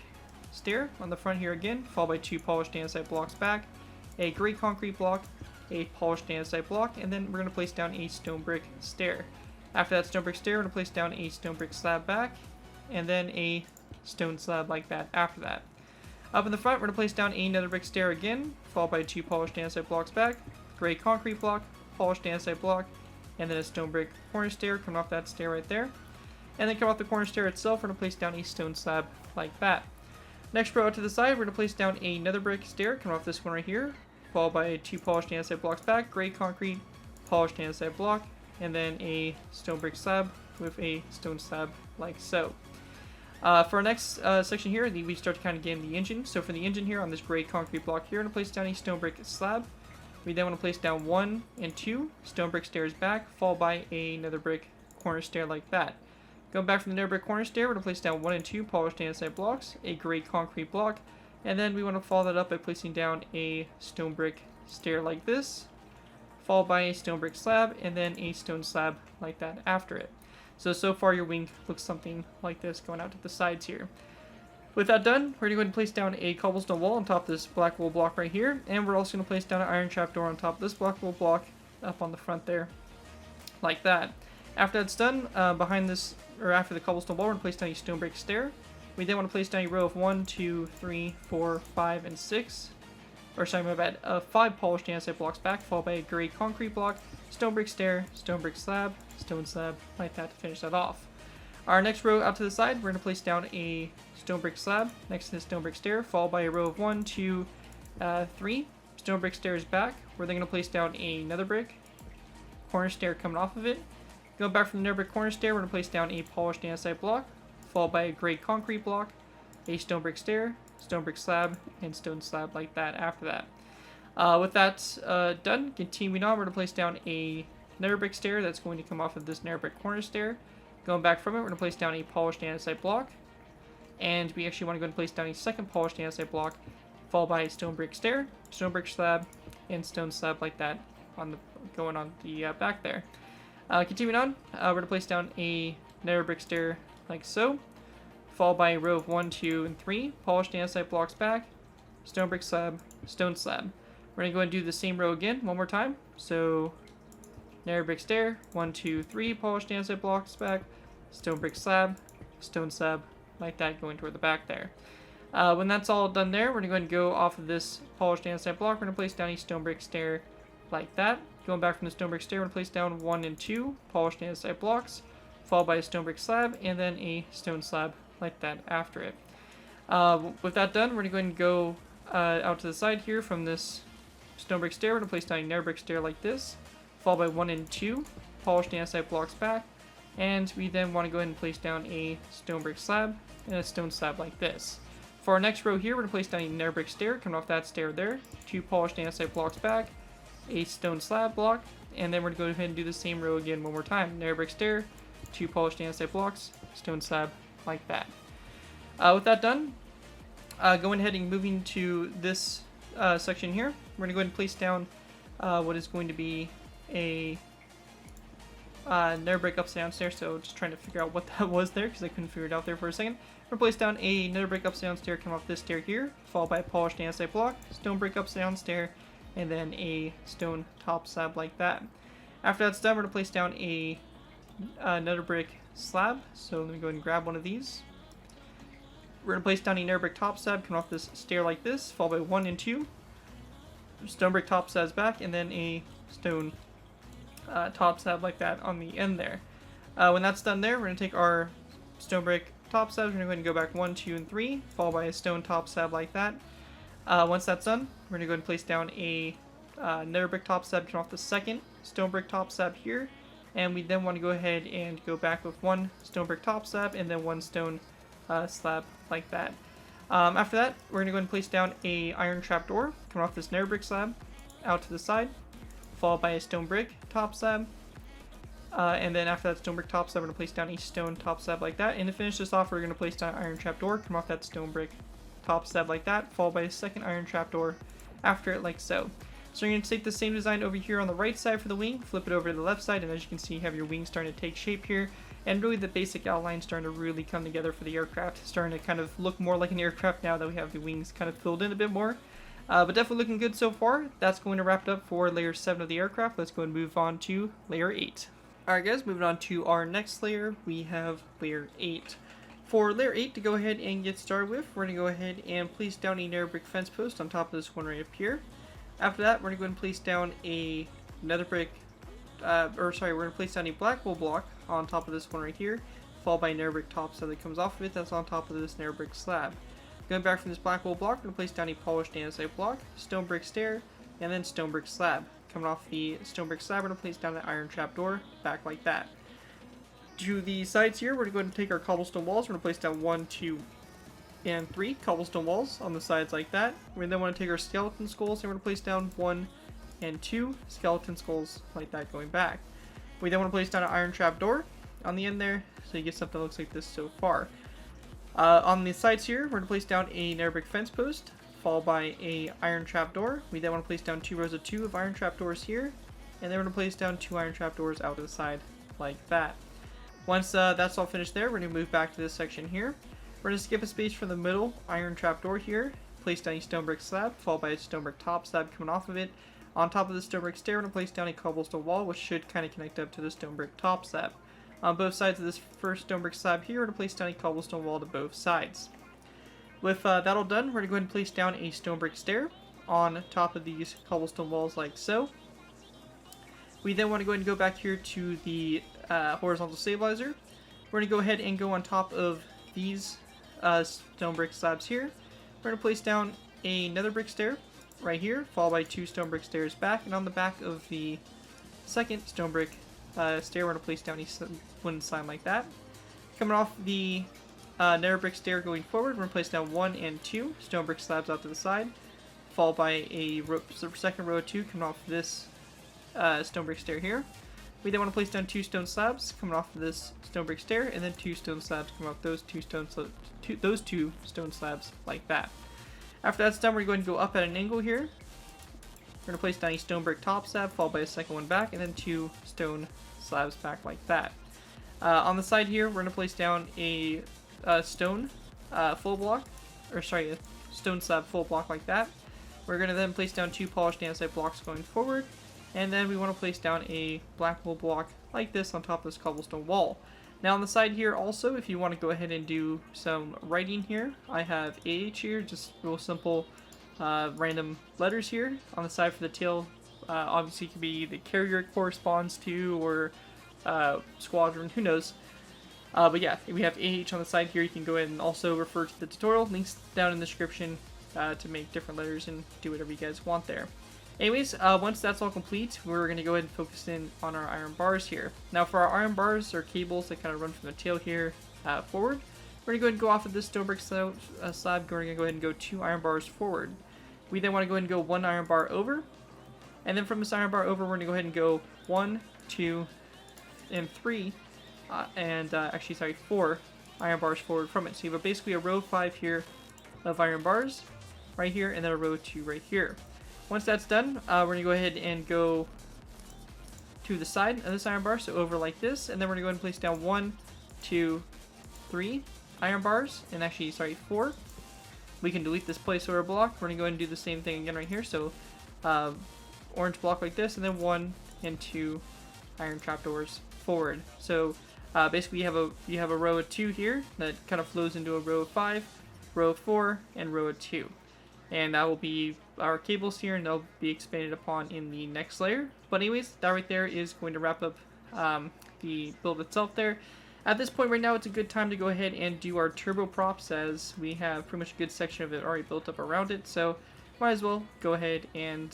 stair on the front here again, followed by 2 polished andesite blocks back, a gray concrete block, a polished andesite block, and then we're going to place down a stone brick stair. After that stone brick stair, we're going to place down a stone brick slab back, and then a stone slab like that after that. Up in the front, we're going to place down another brick stair again, followed by 2 polished andesite blocks back, gray concrete block, polished andesite block, and then a stone brick corner stair coming off that stair right there. And then come off the corner stair itself, we're going to place down a stone slab like that. Next row out to the side, we're going to place down another brick stair coming off this one right here, followed by 2 polished andesite blocks back, gray concrete, polished andesite block, and then a stone brick slab with a stone slab like so. For our next section here, we start to kind of get in the engine. So for the engine here on this gray concrete block here, I'm going to place down a stone brick slab. We then want to place down 1 and 2 stone brick stairs back, followed by another brick corner stair like that. Going back from the nether brick corner stair, we're going to place down 1 and 2 polished andesite blocks, a gray concrete block, and then we want to follow that up by placing down a stone brick stair like this, followed by a stone brick slab, and then a stone slab like that after it. So far your wing looks something like this going out to the sides here. With that done, we're going to go ahead and place down a cobblestone wall on top of this black wool block right here, and we're also going to place down an iron trapdoor on top of this black wool block up on the front there, like that. After that's done, after the cobblestone wall, we're going to place down a stone brick stair. We then want to place down a row of 1, 2, 3, 4, 5, and 6. Or sorry, my bad, 5 polished andesite blocks back, followed by a gray concrete block, stone brick stair, stone brick slab, stone slab, like that to finish that off. Our next row out to the side, we're going to place down a stone brick slab next to the stone brick stair, followed by a row of 1, 2, 3 stone brick stairs back. We're then going to place down another brick, corner stair coming off of it. Going back from the nether brick corner stair, we're going to place down a polished andesite block, followed by a gray concrete block, a stone brick stair, stone brick slab, and stone slab like that after that. With that done, continuing on, we're going to place down a nether brick stair that's going to come off of this nether brick corner stair. Going back from it, we're going to place down a polished andesite block, and we actually want to go and place down a second polished andesite block, followed by a stone brick stair, stone brick slab, and stone slab like that on the going on the back there. Continuing on, we're going to place down a nether brick stair like so, followed by a row of 1, 2, and 3 polished andesite blocks back, stone brick slab, stone slab. We're going to go and do the same row again one more time. So nether brick stair, 1, 2, 3 polished andesite blocks back, stone brick slab, stone slab, like that going toward the back there. When that's all done there, we're going to go ahead and go off of this polished andesite block. We're going to place down a stone brick stair like that. Going back from the stone brick stair, we're going to place down 1 and 2 polished andesite blocks, followed by a stone brick slab, and then a stone slab like that after it. With that done, we're going to go ahead and go out to the side here from this stone brick stair. We're going to place down a nether brick stair like this, followed by 1 and 2 polished andesite blocks back, and we then want to go ahead and place down a stone brick slab and a stone slab like this. For our next row here, we're going to place down a nether brick stair, coming off that stair there, 2 polished andesite blocks back, a stone slab block, and then we're going to go ahead and do the same row again one more time. Nether brick stair, 2 polished andesite blocks, stone slab like that. With that done, going ahead and moving to this section here, we're going to go ahead and place down what is going to be a nether brick upside down stair. So just trying to figure out what that was there because I couldn't figure it out there for a second. We're going to place down a nether brick upside down stair coming off this stair here, followed by a polished andesite block, stone brick upside down stair, and then a stone top slab like that. After that's done, we're going to place down a nether brick slab. So let me go ahead and grab one of these. We're going to place down a nether brick top slab coming off this stair like this, followed by 1 and 2 stone brick top slabs back, and then a stone top slab like that on the end there. When that's done there, we're going to take our stone brick top slabs, we're going to go ahead and go back 1, 2, and 3, followed by a stone top slab like that. Once that's done, we're going to go ahead and place down a nether brick top slab coming off the second stone brick top slab here, and we then want to go ahead and go back with 1 stone brick top slab and then 1 stone slab like that. After that, we're going to go ahead and place down a iron trapdoor coming off this nether brick slab out to the side, followed by a stone brick top slab, and then after that stone brick top slab, we're going to place down a stone top slab like that. And to finish this off, we're going to place down an iron trapdoor coming off that stone brick top slab like that, followed by a second iron trapdoor after it like so. So you're going to take the same design over here on the right side for the wing, flip it over to the left side, and as you can see, you have your wing starting to take shape here, and really the basic outline starting to really come together for the aircraft. It's starting to kind of look more like an aircraft now that we have the wings kind of filled in a bit more. But definitely looking good so far. That's going to wrap it up for layer 7 of the aircraft. Let's go and move on to layer 8. Alright guys, moving on to our next layer, we have layer 8. For layer 8 to go ahead and get started with, we're going to go ahead and place down a nether brick fence post on top of this one right up here. After that, we're going to go ahead and place down a nether brick, we're going to place down a black wool block on top of this one right here, followed by a nether brick top slab that comes off of it that's on top of this nether brick slab. Going back from this black wool block, we're going to place down a polished andesite block, stone brick stair, and then stone brick slab. Coming off the stone brick slab, we're going to place down an iron trapdoor, back like that. To the sides here, we're going to go ahead and take our cobblestone walls. We're going to place down 1, 2, and 3 cobblestone walls on the sides like that. We then want to take our skeleton skulls and we're going to place down 1 and 2 skeleton skulls like that going back. We then want to place down an iron trapdoor on the end there, so you get something that looks like this so far. On the sides here, we're going to place down a nether brick fence post, followed by a iron trapdoor. We then want to place down 2 rows of 2 of iron trapdoors here, and then we're going to place down 2 iron trapdoors out to the side like that. Once that's all finished there, we're going to move back to this section here. We're going to skip a space from the middle iron trapdoor here, place down a stone brick slab, followed by a stone brick top slab coming off of it. On top of the stone brick stair, we're going to place down a cobblestone wall, which should kind of connect up to the stone brick top slab. On both sides of this first stone brick slab here, we're going to place down a cobblestone wall to both sides. With that all done, we're going to go ahead and place down a stone brick stair on top of these cobblestone walls like so. We then want to go ahead and go back here to the horizontal stabilizer. We're going to go ahead and go on top of these stone brick slabs here. We're going to place down a nether brick stair, right here, followed by 2 stone brick stairs back, and on the back of the second stone brick stair, we're going to place down a wooden sign like that. Coming off the nether brick stair going forward, we're going to place down 1 and 2 stone brick slabs out to the side, followed by a second row of 2 coming off this stone brick stair here. We then want to place down 2 stone slabs coming off of this stone brick stair, and then 2 stone slabs coming off those two stone slabs like that. After that's done, we're going to go up at an angle here. We're going to place down a stone brick top slab, followed by a second one back, and then 2 stone slabs back like that. On the side here, we're going to place down a stone full block, or sorry, a stone slab full block like that. We're going to then place down 2 polished andesite blocks going forward, and then we want to place down a black wool block like this on top of this cobblestone wall. Now on the side here also, if you want to go ahead and do some writing here, I have AH here, just real simple random letters here. On the side for the tail, obviously it could be the carrier it corresponds to, or squadron, who knows. But yeah, we have AH on the side here. You can go ahead and also refer to the tutorial, links down in the description to make different letters and do whatever you guys want there. Anyways, once that's all complete, we're going to go ahead and focus in on our iron bars here. Now for our iron bars, or cables that kind of run from the tail here forward, we're going to go ahead and go off of this stone brick slab. We're going to go ahead and go 2 iron bars forward. We then want to go ahead and go 1 iron bar over. And then from this iron bar over, we're going to go ahead and go 1, 2, and 3. Actually, sorry, 4 iron bars forward from it. So you have basically a row 5 here of iron bars right here, and then a row 2 right here. Once that's done, we're going to go ahead and go to the side of this iron bar, so over like this, and then we're going to go ahead and place down 1, 2, 3 iron bars, and actually, sorry, 4. We can delete this placeholder block. We're going to go ahead and do the same thing again right here, so orange block like this, and then 1 and 2 iron trapdoors forward. So basically you have a row of 2 here that kind of flows into a row of 5, row of 4, and row of 2. And that will be our cables here, and they'll be expanded upon in the next layer. But anyways, that right there is going to wrap up the build itself there. At this point right now, it's a good time to go ahead and do our turbo props, as we have pretty much a good section of it already built up around it. So might as well go ahead and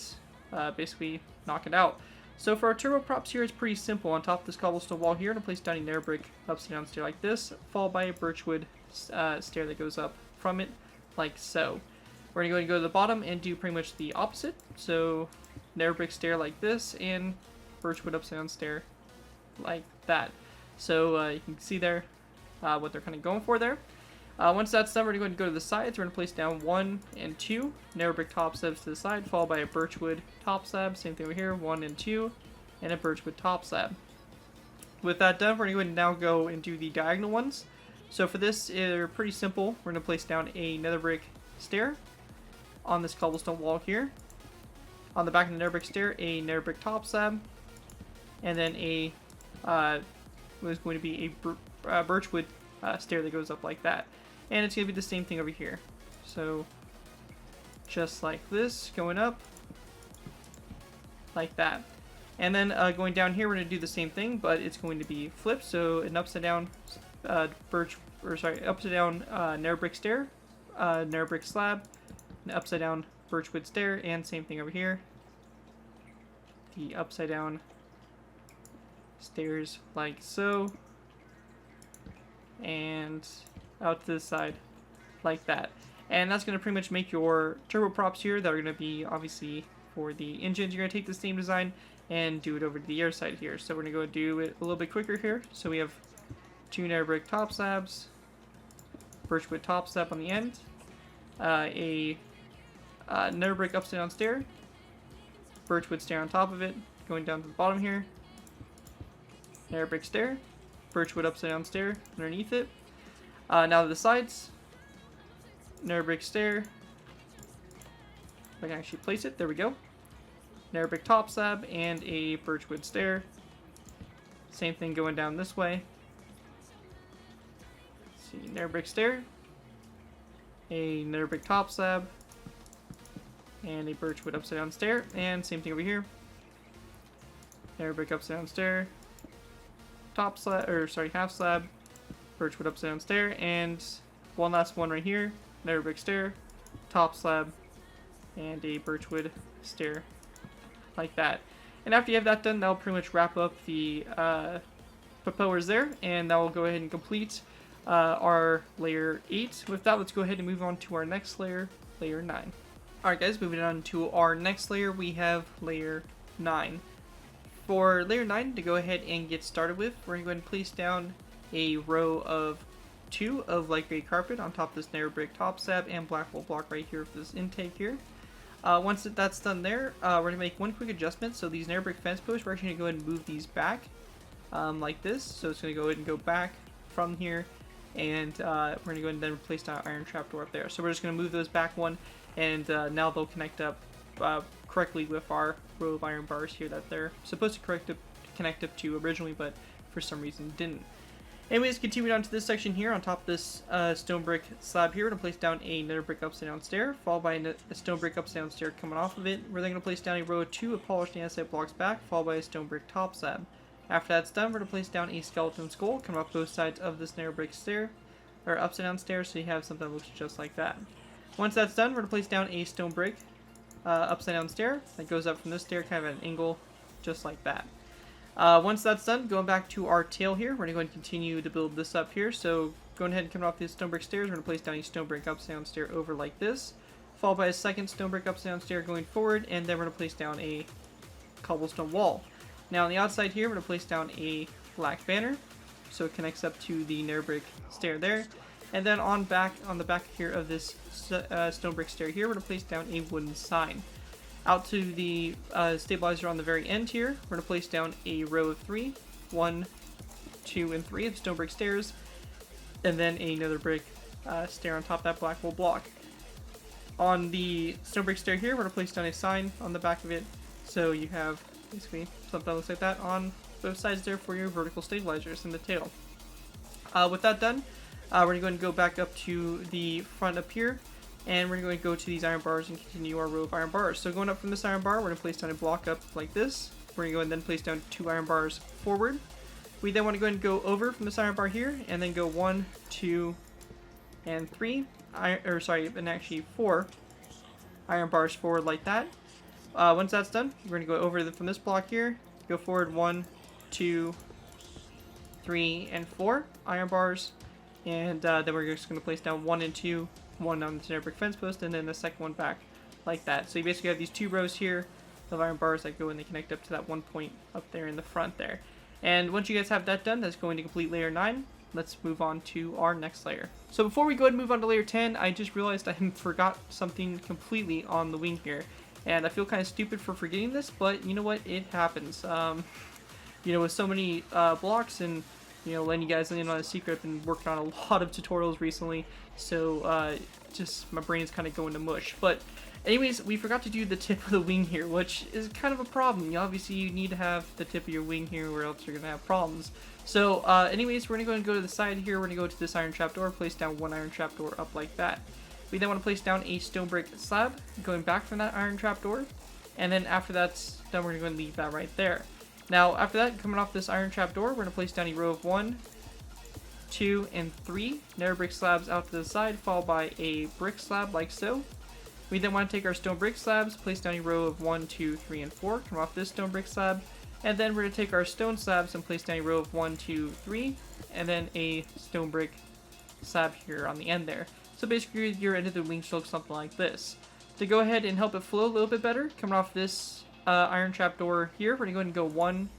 basically knock it out. So for our turbo props here, it's pretty simple. On top of this cobblestone wall here, I'm going to place down a nether brick upside down stair like this, followed by a birchwood stair that goes up from it like so. We're going to go to the bottom and do pretty much the opposite. So nether brick stair like this, and birchwood upside down stair like that. So you can see there what they're kind of going for there. Once that's done, we're going to go to the sides. We're going to place down 1 and 2 nether brick top slabs to the side, followed by a birchwood top slab. Same thing over here, 1 and 2, and a birchwood top slab. With that done, we're going to go ahead and now go and do the diagonal ones. So for this, they're pretty simple. We're going to place down a nether brick stair on this cobblestone wall here. On the back of the nether brick stair, a nether brick top slab, and then a what is going to be a birchwood stair that goes up like that. And it's going to be the same thing over here. So just like this, going up like that. And then going down here, we're going to do the same thing, but it's going to be flipped. So an upside down upside down nether brick stair, nether brick slab, an upside down birchwood stair, and same thing over here. The upside down stairs like so, and out to the side like that. And that's going to pretty much make your turbo props here that are going to be obviously for the engines. You're going to take the same design and do it over to the air side here. So we're going to go do it a little bit quicker here. So we have 2 nether brick top slabs, birchwood top slab on the end, a nether brick upside down stair, birchwood stair on top of it, going down to the bottom here, nether brick stair, birchwood upside down stair underneath it. Now to the sides, nether brick stair. If I can actually place it, there we go. Nether brick top slab and a birchwood stair. Same thing going down this way. Let's see, nether brick stair, a nether brick top slab, and a birchwood upside down stair, and same thing over here. Nether brick upside down stair, top slab, or sorry, half slab, birchwood upside down stair, and one last one right here, nether brick stair, top slab, and a birchwood stair like that. And after you have that done, that'll pretty much wrap up the propellers there, and that will go ahead and complete our layer 8. With that, let's go ahead and move on to our next layer, layer 9. Alright guys, moving on to our next layer, we have layer 9. For layer 9, to go ahead and get started with, we're going to go ahead and place down a row of 2 of light gray carpet on top of this narrow brick top slab and black wool block right here for this intake here. Once that's done there, we're going to make one quick adjustment. So these narrow brick fence posts, we're actually going to go ahead and move these back like this. So it's going to go ahead and go back from here, and we're going to go ahead and then place down an iron trapdoor up there. So we're just going to move those back one, and now they'll connect up correctly with our row of iron bars here that they're supposed to connect up to originally, but for some reason didn't. Anyways, continuing on to this section here, on top of this stone brick slab here, we're going to place down another brick upside down stair, followed by a stone brick upside down stair coming off of it. We're then going to place down a row of 2 of polished andesite blocks back, followed by a stone brick top slab. After that's done, we're going to place down a skeleton skull coming off both sides of this narrow brick stair, or upside down stair, so you have something that looks just like that. Once that's done, we're going to place down a stone brick upside down stair that goes up from this stair kind of at an angle, just like that. Once that's done, going back to our tail here, we're going to go and continue to build this up here. So going ahead and coming off these stone brick stairs, we're going to place down a stone brick upside down stair over like this, followed by a second stone brick upside down stair going forward, and then we're going to place down a cobblestone wall. Now on the outside here, we're going to place down a black banner, so it connects up to the narrow brick stair there. And then on the back here of this stone brick stair here, we're going to place down a wooden sign. Out to the stabilizer on the very end here, we're going to place down a row of 3, 1, 2, and 3 of stone brick stairs, and then another brick stair on top of that black wool block. On the stone brick stair here, we're going to place down a sign on the back of it, so you have basically something that looks like that on both sides there for your vertical stabilizers in the tail. With that done, we're going to go and go back up to the front up here, and we're going to go to these iron bars and continue our row of iron bars. So going up from this iron bar, we're going to place down a block up like this. We're going to go and then place down 2 iron bars forward. We then want to go and go over from this iron bar here, and then go 1, 2, and 3, and actually 4 iron bars forward like that. Once that's done, we're going to go over from this block here, go forward 1, 2, 3, and 4 iron bars, and then we're just going to place down 1 and 2, one on the center brick fence post, and then the second one back like that. So you basically have these 2 rows here of iron bars that go and they connect up to that one point up there in the front there. And once you guys have that done, that's going to complete layer 9. Let's move on to our next layer. So before we go ahead and move on to layer 10, I just realized I forgot something completely on the wing here. And I feel kind of stupid for forgetting this, but you know what? It happens. You know, with so many blocks and letting you guys in on a secret, I've been working on a lot of tutorials recently, so just my brain's kind of going to mush. But anyways, we forgot to do the tip of the wing here, which is kind of a problem. Obviously, you need to have the tip of your wing here, or else you're going to have problems. So anyways, we're going to go and go to the side here. We're going to go to this iron trapdoor, place down 1 iron trapdoor up like that. We then want to place down a stone brick slab, going back from that iron trapdoor, and then after that's done, we're going to go and leave that right there. Now, after that, coming off this iron trapdoor, we're going to place down a row of 1, 2, and 3 narrow brick slabs out to the side, followed by a brick slab like so. We then want to take our stone brick slabs, place down a row of 1, 2, 3, and 4, come off this stone brick slab, and then we're going to take our stone slabs and place down a row of 1, 2, 3, and then a stone brick slab here on the end there. So basically, your end of the wing should look something like this. To go ahead and help it flow a little bit better, coming off this iron trapdoor here, we're going to go ahead and go 1,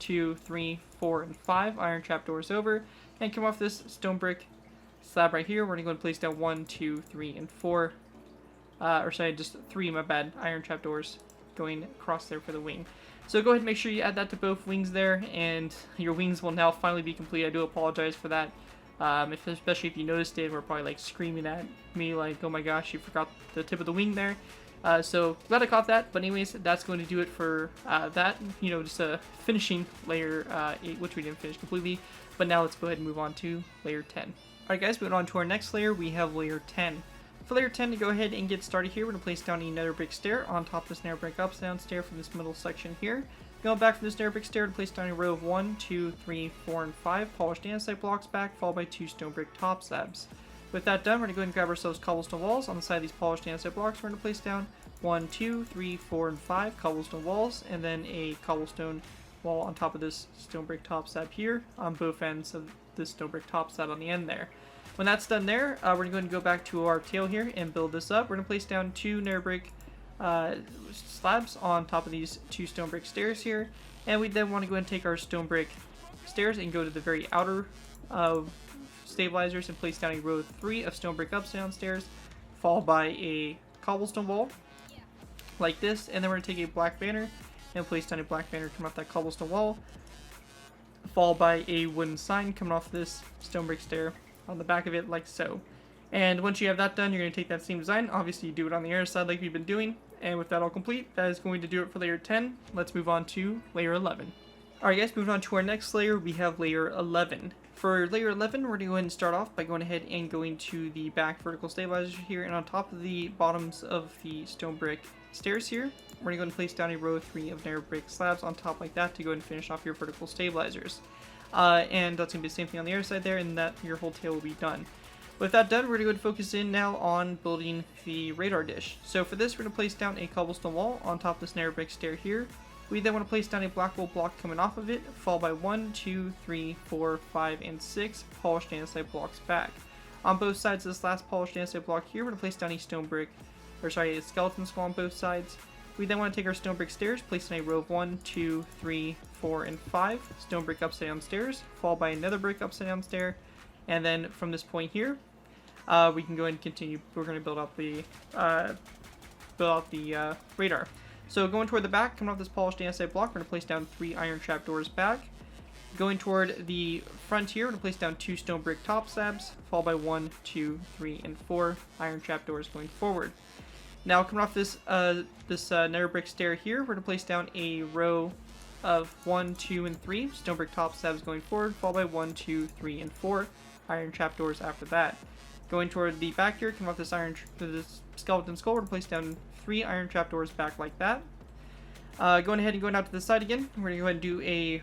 2, 3, 4, and 5 iron trapdoors over, and come off this stone brick slab right here. We're going to go and place down 1, 2, 3, and 4, just 3, my bad, iron trapdoors going across there for the wing. So go ahead and make sure you add that to both wings there, and your wings will now finally be complete. I do apologize for that. Especially if you noticed it, we're probably like screaming at me like, oh my gosh, you forgot the tip of the wing there. So glad I caught that, but anyways, that's going to do it for that, just a finishing layer 8, which we didn't finish completely. But now let's go ahead and move on to layer 10. Alright guys, moving on to our next layer, we have layer 10. For layer 10, to go ahead and get started here, we're going to place down another brick stair on top of this narrow brick upside down stair from this middle section here. Going back from this narrow brick stair to place down a row of 1, 2, 3, 4, and 5 polished andesite blocks back, followed by 2 stone brick top slabs. With that done, we're going to go ahead and grab ourselves cobblestone walls on the side of these polished andesite blocks. We're going to place down 1, 2, 3, 4, and 5 cobblestone walls, and then a cobblestone wall on top of this stone brick top slab here on both ends of this stone brick top slab on the end there. When that's done there, we're going to go back to our tail here and build this up. We're going to place down 2 nether brick slabs on top of these 2 stone brick stairs here, and we then want to go ahead and take our stone brick stairs and go to the very outer stabilizers and place down a row of 3 of stone brick ups and down stairs, followed by a cobblestone wall like this, and then we're going to take a black banner and place down a black banner coming off that cobblestone wall, followed by a wooden sign coming off this stone brick stair on the back of it like so. And once you have that done, you're going to take that same design, obviously you do it on the other side like we've been doing, and with that all complete, that is going to do it for layer 10. Let's move on to layer 11. Alright guys, moving on to our next layer, we have layer 11. For layer 11, we're going to go ahead and start off by going ahead and going to the back vertical stabilizer here, and on top of the bottoms of the stone brick stairs here, we're going to go ahead and place down a row of 3 of nether brick slabs on top like that to go ahead and finish off your vertical stabilizers. And that's going to be the same thing on the other side there, and that your whole tail will be done. With that done, we're going to go ahead and focus in now on building the radar dish. So for this, we're going to place down a cobblestone wall on top of this nether brick stair here. We then want to place down a black wool block coming off of it, followed by 1, 2, 3, 4, 5, and 6 polished andesite blocks back. On both sides of this last polished andesite block here, we're going to place down a skeleton skull on both sides. We then want to take our stone brick stairs, place in a row of 1, 2, 3, 4, and 5 stone brick upside down stairs, followed by another brick upside down stair, and then from this point here, we can go ahead and continue. We're going to build out the radar. So going toward the back, coming off this polished andesite block, we're going to place down 3 iron trapdoors back. Going toward the front here, we're going to place down 2 stone brick top slabs, followed by 1, 2, 3, and 4 iron trapdoors going forward. Now coming off this nether brick stair here, we're going to place down a row of 1, 2, and 3 stone brick top slabs going forward, followed by 1, 2, 3, and 4 iron trapdoors after that. Going toward the back here, coming off this skeleton skull, we're going to place down 3 iron trapdoors back like that. Going ahead and going out to the side again, we're going to go ahead and do a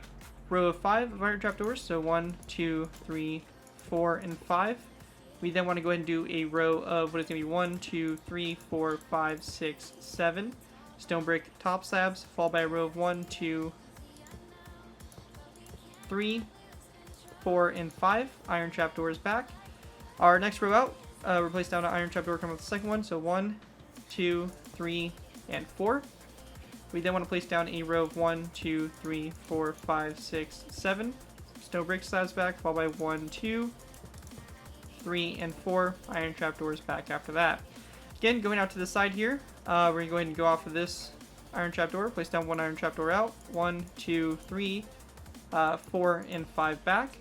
row of 5 of iron trapdoors. So 1, 2, 3, 4, and 5. We then want to go ahead and do a row of what is going to be 1, 2, 3, 4, 5, 6, 7 stone brick top slabs, followed by a row of 1, 2, 3, 4, and 5 iron trapdoors back. Our next row out, we're placed down an iron trapdoor coming with the second one, so 1, 2, 3, and 4. We then want to place down a row of 1, 2, 3, 4, 5, 6, 7 stone brick slabs back, followed by 1, 2, 3, and 4 iron trapdoors back after that. Again, going out to the side here, we're going to go ahead and go off of this iron trapdoor, place down 1 iron trapdoor out, 1, 2, 3, 4, and 5 back.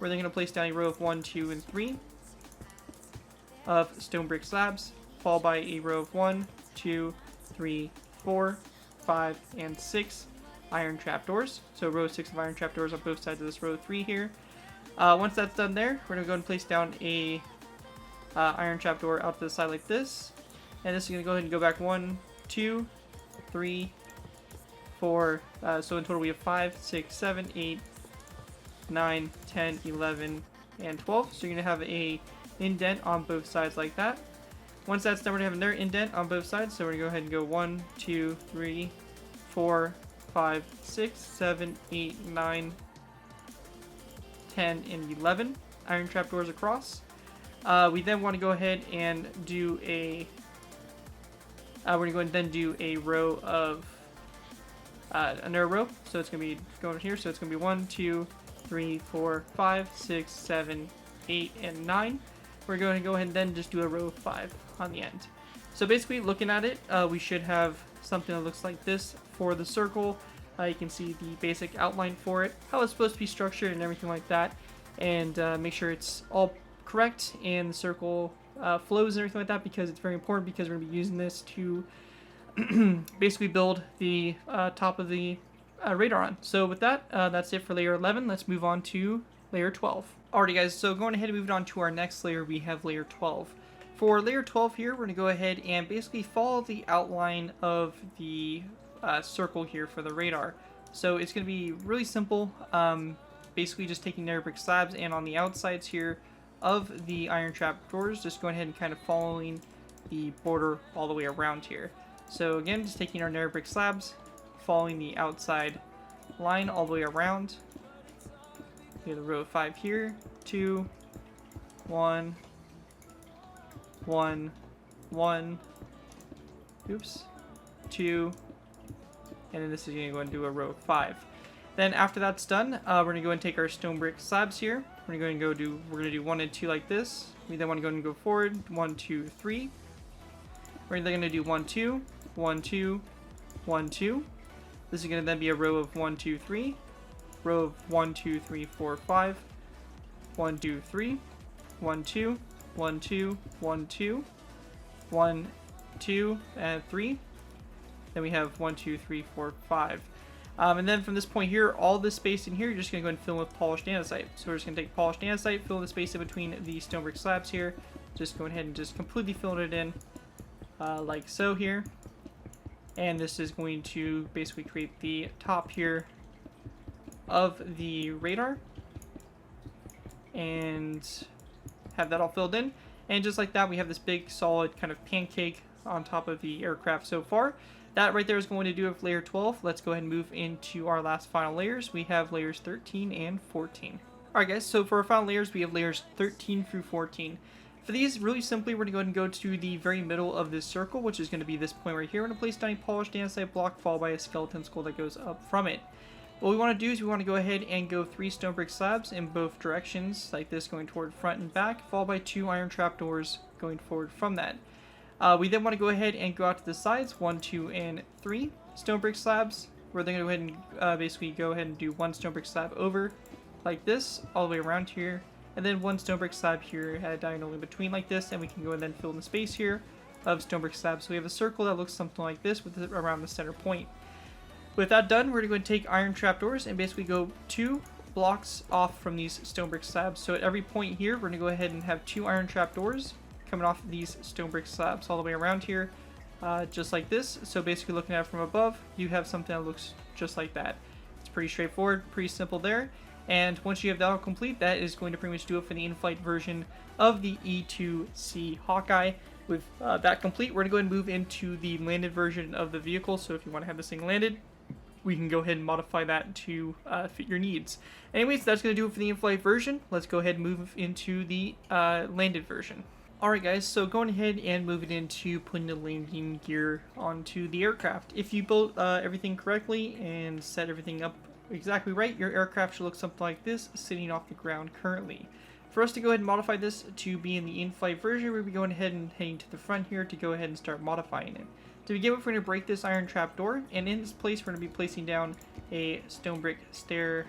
We're then going to place down a row of 1, 2, and 3 of stone brick slabs, followed by a row of 1, 2, 3, 4, 5, and 6 iron trapdoors. So row 6 of iron trapdoors on both sides of this row 3 here. Once that's done there, we're going to go and place down a iron trapdoor out to the side like this. And this is going to go ahead and go back 1, 2, 3, 4. So in total we have 5, 6, 7, 8, 9, 10, 11, and 12. So you're going to have a indent on both sides like that. Once that's done, we're going to have another indent on both sides. So we're going to go ahead and go 1, 2, 3, 4, 5, 6, 7, 8, 9, 10, and 11 iron trapdoors across. We then want to go ahead and do a we're going to go ahead and then do a row of another row. So it's going to be going here. So it's going to be 1, 2, 3, 4, 5, 6, 7, 8, and 9. We're going to go ahead and then just do a row of 5 on the end. So basically, looking at it, we should have something that looks like this for the circle. You can see the basic outline for it, how it's supposed to be structured and everything like that, and make sure it's all correct and the circle flows and everything like that, because it's very important, because we're going to be using this to basically build the top of the radar on. So with that, that's it for layer 11. Let's move on to layer 12. Alrighty guys, so going ahead and moving on to our next layer, we have layer 12. For layer 12 here, we're going to go ahead and basically follow the outline of the circle here for the radar. So it's going to be really simple, basically just taking nether brick slabs, and on the outsides here of the iron trap doors, just going ahead and kind of following the border all the way around here. So again, just taking our nether brick slabs, following the outside line all the way around. We have the row of 5 here, 2, 1, 1, 1, oops, 2, and then this is going to go and do a row of 5. Then after that's done, we're going to go and take our stone brick slabs here. We're going to do 1 and 2 like this. We then want to go and go forward, 1, 2, 3. We're then going to do 1, 2, 1, 2, 1, 2. This is going to then be a row of 1, 2, 3. Row of 1, 2, 3, 4, 5. 1, 2, 3. 1, 2, 1, 2, 1, 2. 1, 2, and 3. Then we have 1, 2, 3, 4, 5. And then from this point here, all this space in here, you're just going to go and fill with polished andesite. So we're just going to take polished andesite, fill the space in between the stone brick slabs here. Just go ahead and just completely fill it in, like so here. And this is going to basically create the top here of the radar. And have that all filled in. And just like that, we have this big solid kind of pancake on top of the aircraft so far. That right there is going to do it with layer 12. Let's go ahead and move into our last final layers. We have layers 13 and 14. Alright guys, so for our final layers, we have layers 13 through 14. For these, really simply, we're going to go ahead and go to the very middle of this circle, which is going to be this point right here. We're going to place down a polished andesite block followed by a skeleton skull that goes up from it. What we want to do is we want to go ahead and go 3 stone brick slabs in both directions, like this, going toward front and back, followed by 2 iron trapdoors going forward from that. We then want to go ahead and go out to the sides, 1, 2, and 3 stone brick slabs. We're then going to go ahead and basically go ahead and do 1 stone brick slab over, like this, all the way around here, and then 1 stone brick slab here at a diagonal in between like this, and we can go and then fill in the space here of stone brick slabs. So we have a circle that looks something like this with it around the center point. With that done, we're going to take iron trapdoors and basically go 2 blocks off from these stone brick slabs. So at every point here, we're going to go ahead and have 2 iron trapdoors coming off these stone brick slabs all the way around here, just like this. So basically looking at it from above, you have something that looks just like that. It's pretty straightforward, pretty simple there. And once you have that all complete, that is going to pretty much do it for the in-flight version of the E-2C Hawkeye. With that complete, we're going to go ahead and move into the landed version of the vehicle. So if you want to have this thing landed, we can go ahead and modify that to fit your needs. Anyways, that's going to do it for the in-flight version. Let's go ahead and move into the landed version. Alright guys, so going ahead and moving into putting the landing gear onto the aircraft. If you built everything correctly and set everything up exactly right, your aircraft should look something like this, sitting off the ground currently. For us to go ahead and modify this to be in the in-flight version, we'll be going ahead and heading to the front here to go ahead and start modifying it. To begin with, we're going to break this iron trap door, and in this place we're going to be placing down a stone brick stair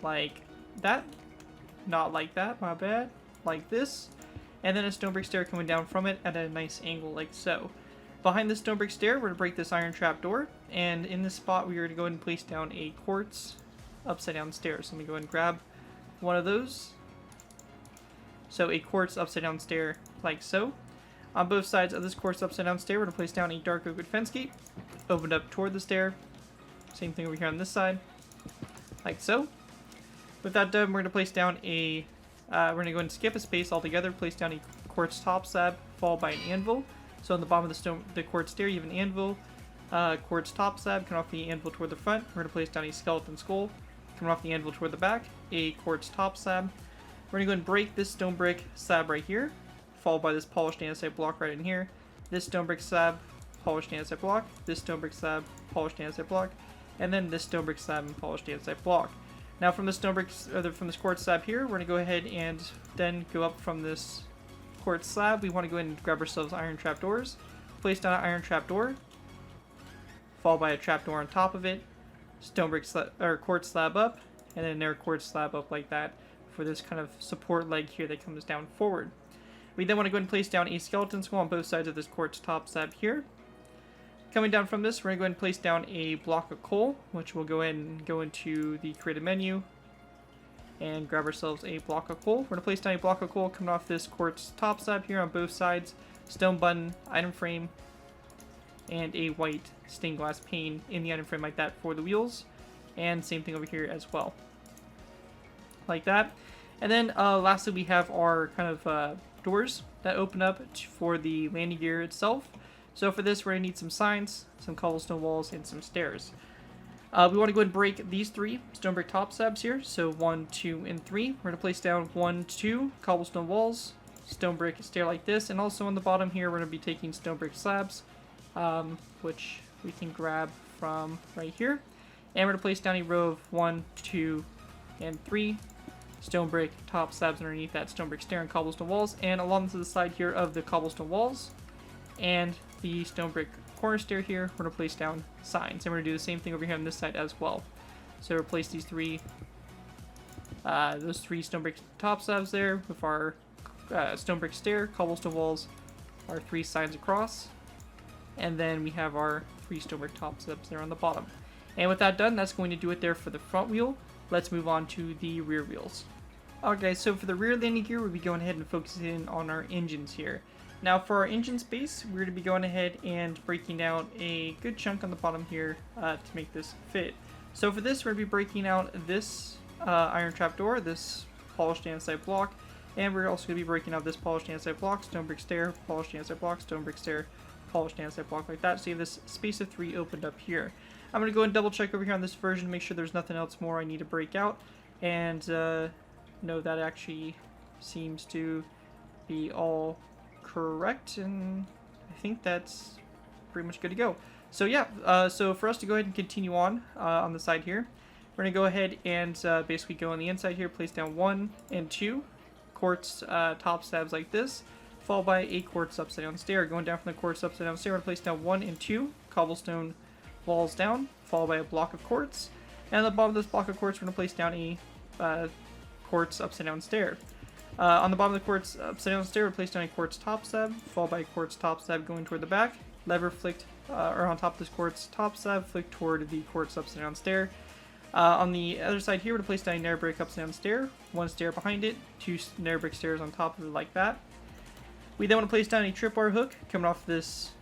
like that. Not like that, my bad. Like this, and then a stone brick stair coming down from it at a nice angle like so. Behind the stone brick stair, we're going to break this iron trap door, and in this spot we are going to go ahead and place down a quartz upside down stairs. Let me go ahead and grab one of those. So a quartz upside down stair like so. On both sides of this quartz upside down stair, we're going to place down a dark oak fence gate, opened up toward the stair. Same thing over here on this side, like so. With that done, we're going to place down a we're going to go and skip a space altogether, place down a quartz top slab, followed by an anvil. So on the bottom of the quartz stair, you have an anvil, quartz top slab, coming off the anvil toward the front. We're going to place down a skeleton skull, coming off the anvil toward the back, a quartz top slab. We're going to go and break this stone brick slab right here, followed by this polished andesite block right in here. This stone brick slab, polished andesite block, this stone brick slab, polished andesite block, and then this stone brick slab and polished andesite block. Now from this stone brick, from this quartz slab here, we're going to go ahead and then go up from this quartz slab. We want to go ahead and grab ourselves iron trapdoors, place down an iron trapdoor, followed by a trapdoor on top of it, stone brick or quartz slab up, and then another quartz slab up like that for this kind of support leg here that comes down forward. We then want to go ahead and place down a skeleton skull on both sides of this quartz top slab here. Coming down from this, we're going to go ahead and place down a block of coal, which we'll go ahead and go into the creative menu and grab ourselves a block of coal. We're going to place down a block of coal coming off this quartz top slab here on both sides, stone button, item frame, and a white stained glass pane in the item frame like that for the wheels, and same thing over here as well, like that. And then lastly, we have our kind of doors that open up for the landing gear itself. So for this, we're going to need some signs, some cobblestone walls, and some stairs. We want to go ahead and break these 3 stone brick top slabs here. So 1, 2, and 3. We're going to place down 1, 2 cobblestone walls, stone brick stair like this, and also on the bottom here, we're going to be taking stone brick slabs, which we can grab from right here. And we're going to place down a row of 1, 2, and 3 stone brick top slabs underneath that stone brick stair and cobblestone walls, and along to the side here of the cobblestone walls and the stone brick corner stair here, we're going to place down signs, and we're going to do the same thing over here on this side as well. So replace these those 3 stone brick top slabs there with our stone brick stair, cobblestone walls, our 3 signs across, and then we have our 3 stone brick top slabs there on the bottom. And with that done, that's going to do it there for the front wheel. Let's move on to the rear wheels. Alright guys, so for the rear landing gear, we'll be going ahead and focusing in on our engines here. Now for our engine space, we're going to be going ahead and breaking out a good chunk on the bottom here to make this fit. So for this, we're going to be breaking out this iron trap door, this polished andesite block, and we're also going to be breaking out this polished andesite block, stone brick stair, polished andesite block, stone brick stair, polished andesite block like that. So you have this space of 3 opened up here. I'm going to go and double check over here on this version to make sure there's nothing else more I need to break out. And no, that actually seems to be all correct. And I think that's pretty much good to go. So yeah, so for us to go ahead and continue on the side here, we're going to go ahead and basically go on the inside here, place down 1 and 2 quartz top slabs like this, followed by a quartz upside down stair. Going down from the quartz upside down stair, we're going to place down 1 and 2 cobblestone walls down, followed by a block of quartz, and on the bottom of this block of quartz we're going to place down a quartz upside down stair. On the bottom of the quartz upside down stair, we'll place down a quartz top slab, followed by a quartz top slab going toward the back, lever flicked, or on top of this quartz top slab flicked toward the quartz upside down stair. On the other side here, we're going to place down a nether brick upside down stair, 1 stair behind it, 2 nether brick stairs on top of it like that. We then want to place down a tripwire hook coming off this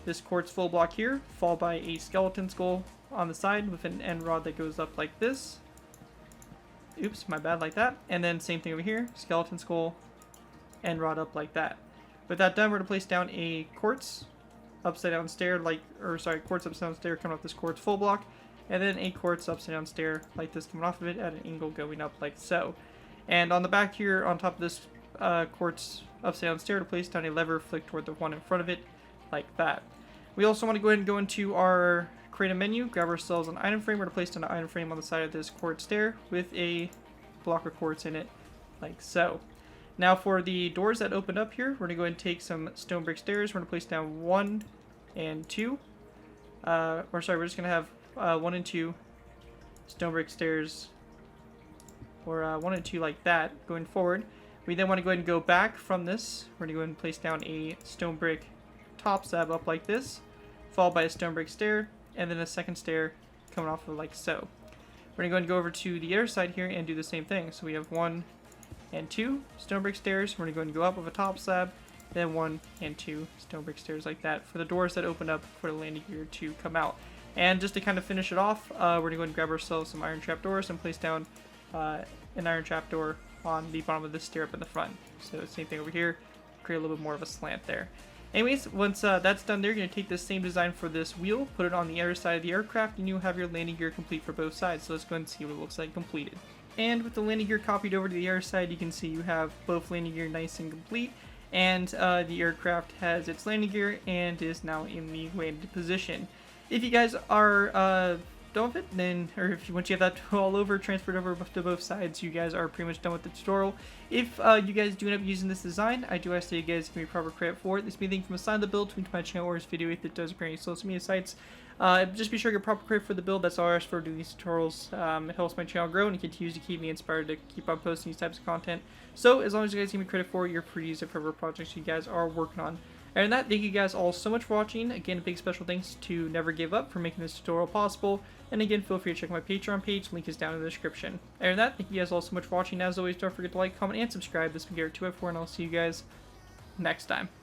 this quartz full block here, followed by a skeleton skull on the side with an end rod that goes up like this. Oops, my bad, like that. And then same thing over here, skeleton skull, end rod up like that. With that done, we're going to place down a quartz upside down stair, quartz upside down stair coming off this quartz full block, and then a quartz upside down stair like this coming off of it at an angle going up like so. And on the back here, on top of this quartz upside down stair, to place down a lever flicked toward the one in front of it like that. We also want to go ahead and go into our create a menu, grab ourselves an item frame. We're going to place down an item frame on the side of this quartz stair with a block of quartz in it like so. Now for the doors that open up here, we're going to go ahead and take some stone brick stairs. We're going to place down 1 and 2. We're just going to have 1 and 2 stone brick stairs, or 1 and 2 like that going forward. We then want to go ahead and go back from this. We're going to go ahead and place down a stone brick top slab up like this, followed by a stone brick stair, and then a second stair coming off of like so. We're going to go ahead and go over to the other side here and do the same thing. So we have 1 and 2 stone brick stairs. We're going to go ahead and go up with a top slab, then 1 and 2 stone brick stairs like that for the doors that open up for the landing gear to come out. And just to kind of finish it off, we're going to go ahead and grab ourselves some iron trap doors and place down an iron trap door on the bottom of this stair up in the front. So same thing over here, create a little bit more of a slant there. Anyways, once that's done there, you're going to take this same design for this wheel, put it on the other side of the aircraft, and you'll have your landing gear complete for both sides. So let's go ahead and see what it looks like completed. And with the landing gear copied over to the other side, you can see you have both landing gear nice and complete, and the aircraft has its landing gear and is now in the landed position. If you guys are done with it, then, or if once you have that all over, transferred over to both sides, you guys are pretty much done with the tutorial. If you guys do end up using this design, I do ask that you guys give me proper credit for it. This may be from the side of the build to my channel or this video if it does appear on any social media sites. Just be sure to get proper credit for the build. That's all I ask for doing these tutorials. It helps my channel grow and it continues to keep me inspired to keep on posting these types of content. So as long as you guys give me credit for it, you're free to use it for whatever projects you guys are working on. And that, thank you guys all so much for watching. Again, a big special thanks to NeverGiveUp for making this tutorial possible. And again, feel free to check my Patreon page. Link is down in the description. And that, thank you guys all so much for watching. As always, don't forget to like, comment, and subscribe. This has been Garrett254, and I'll see you guys next time.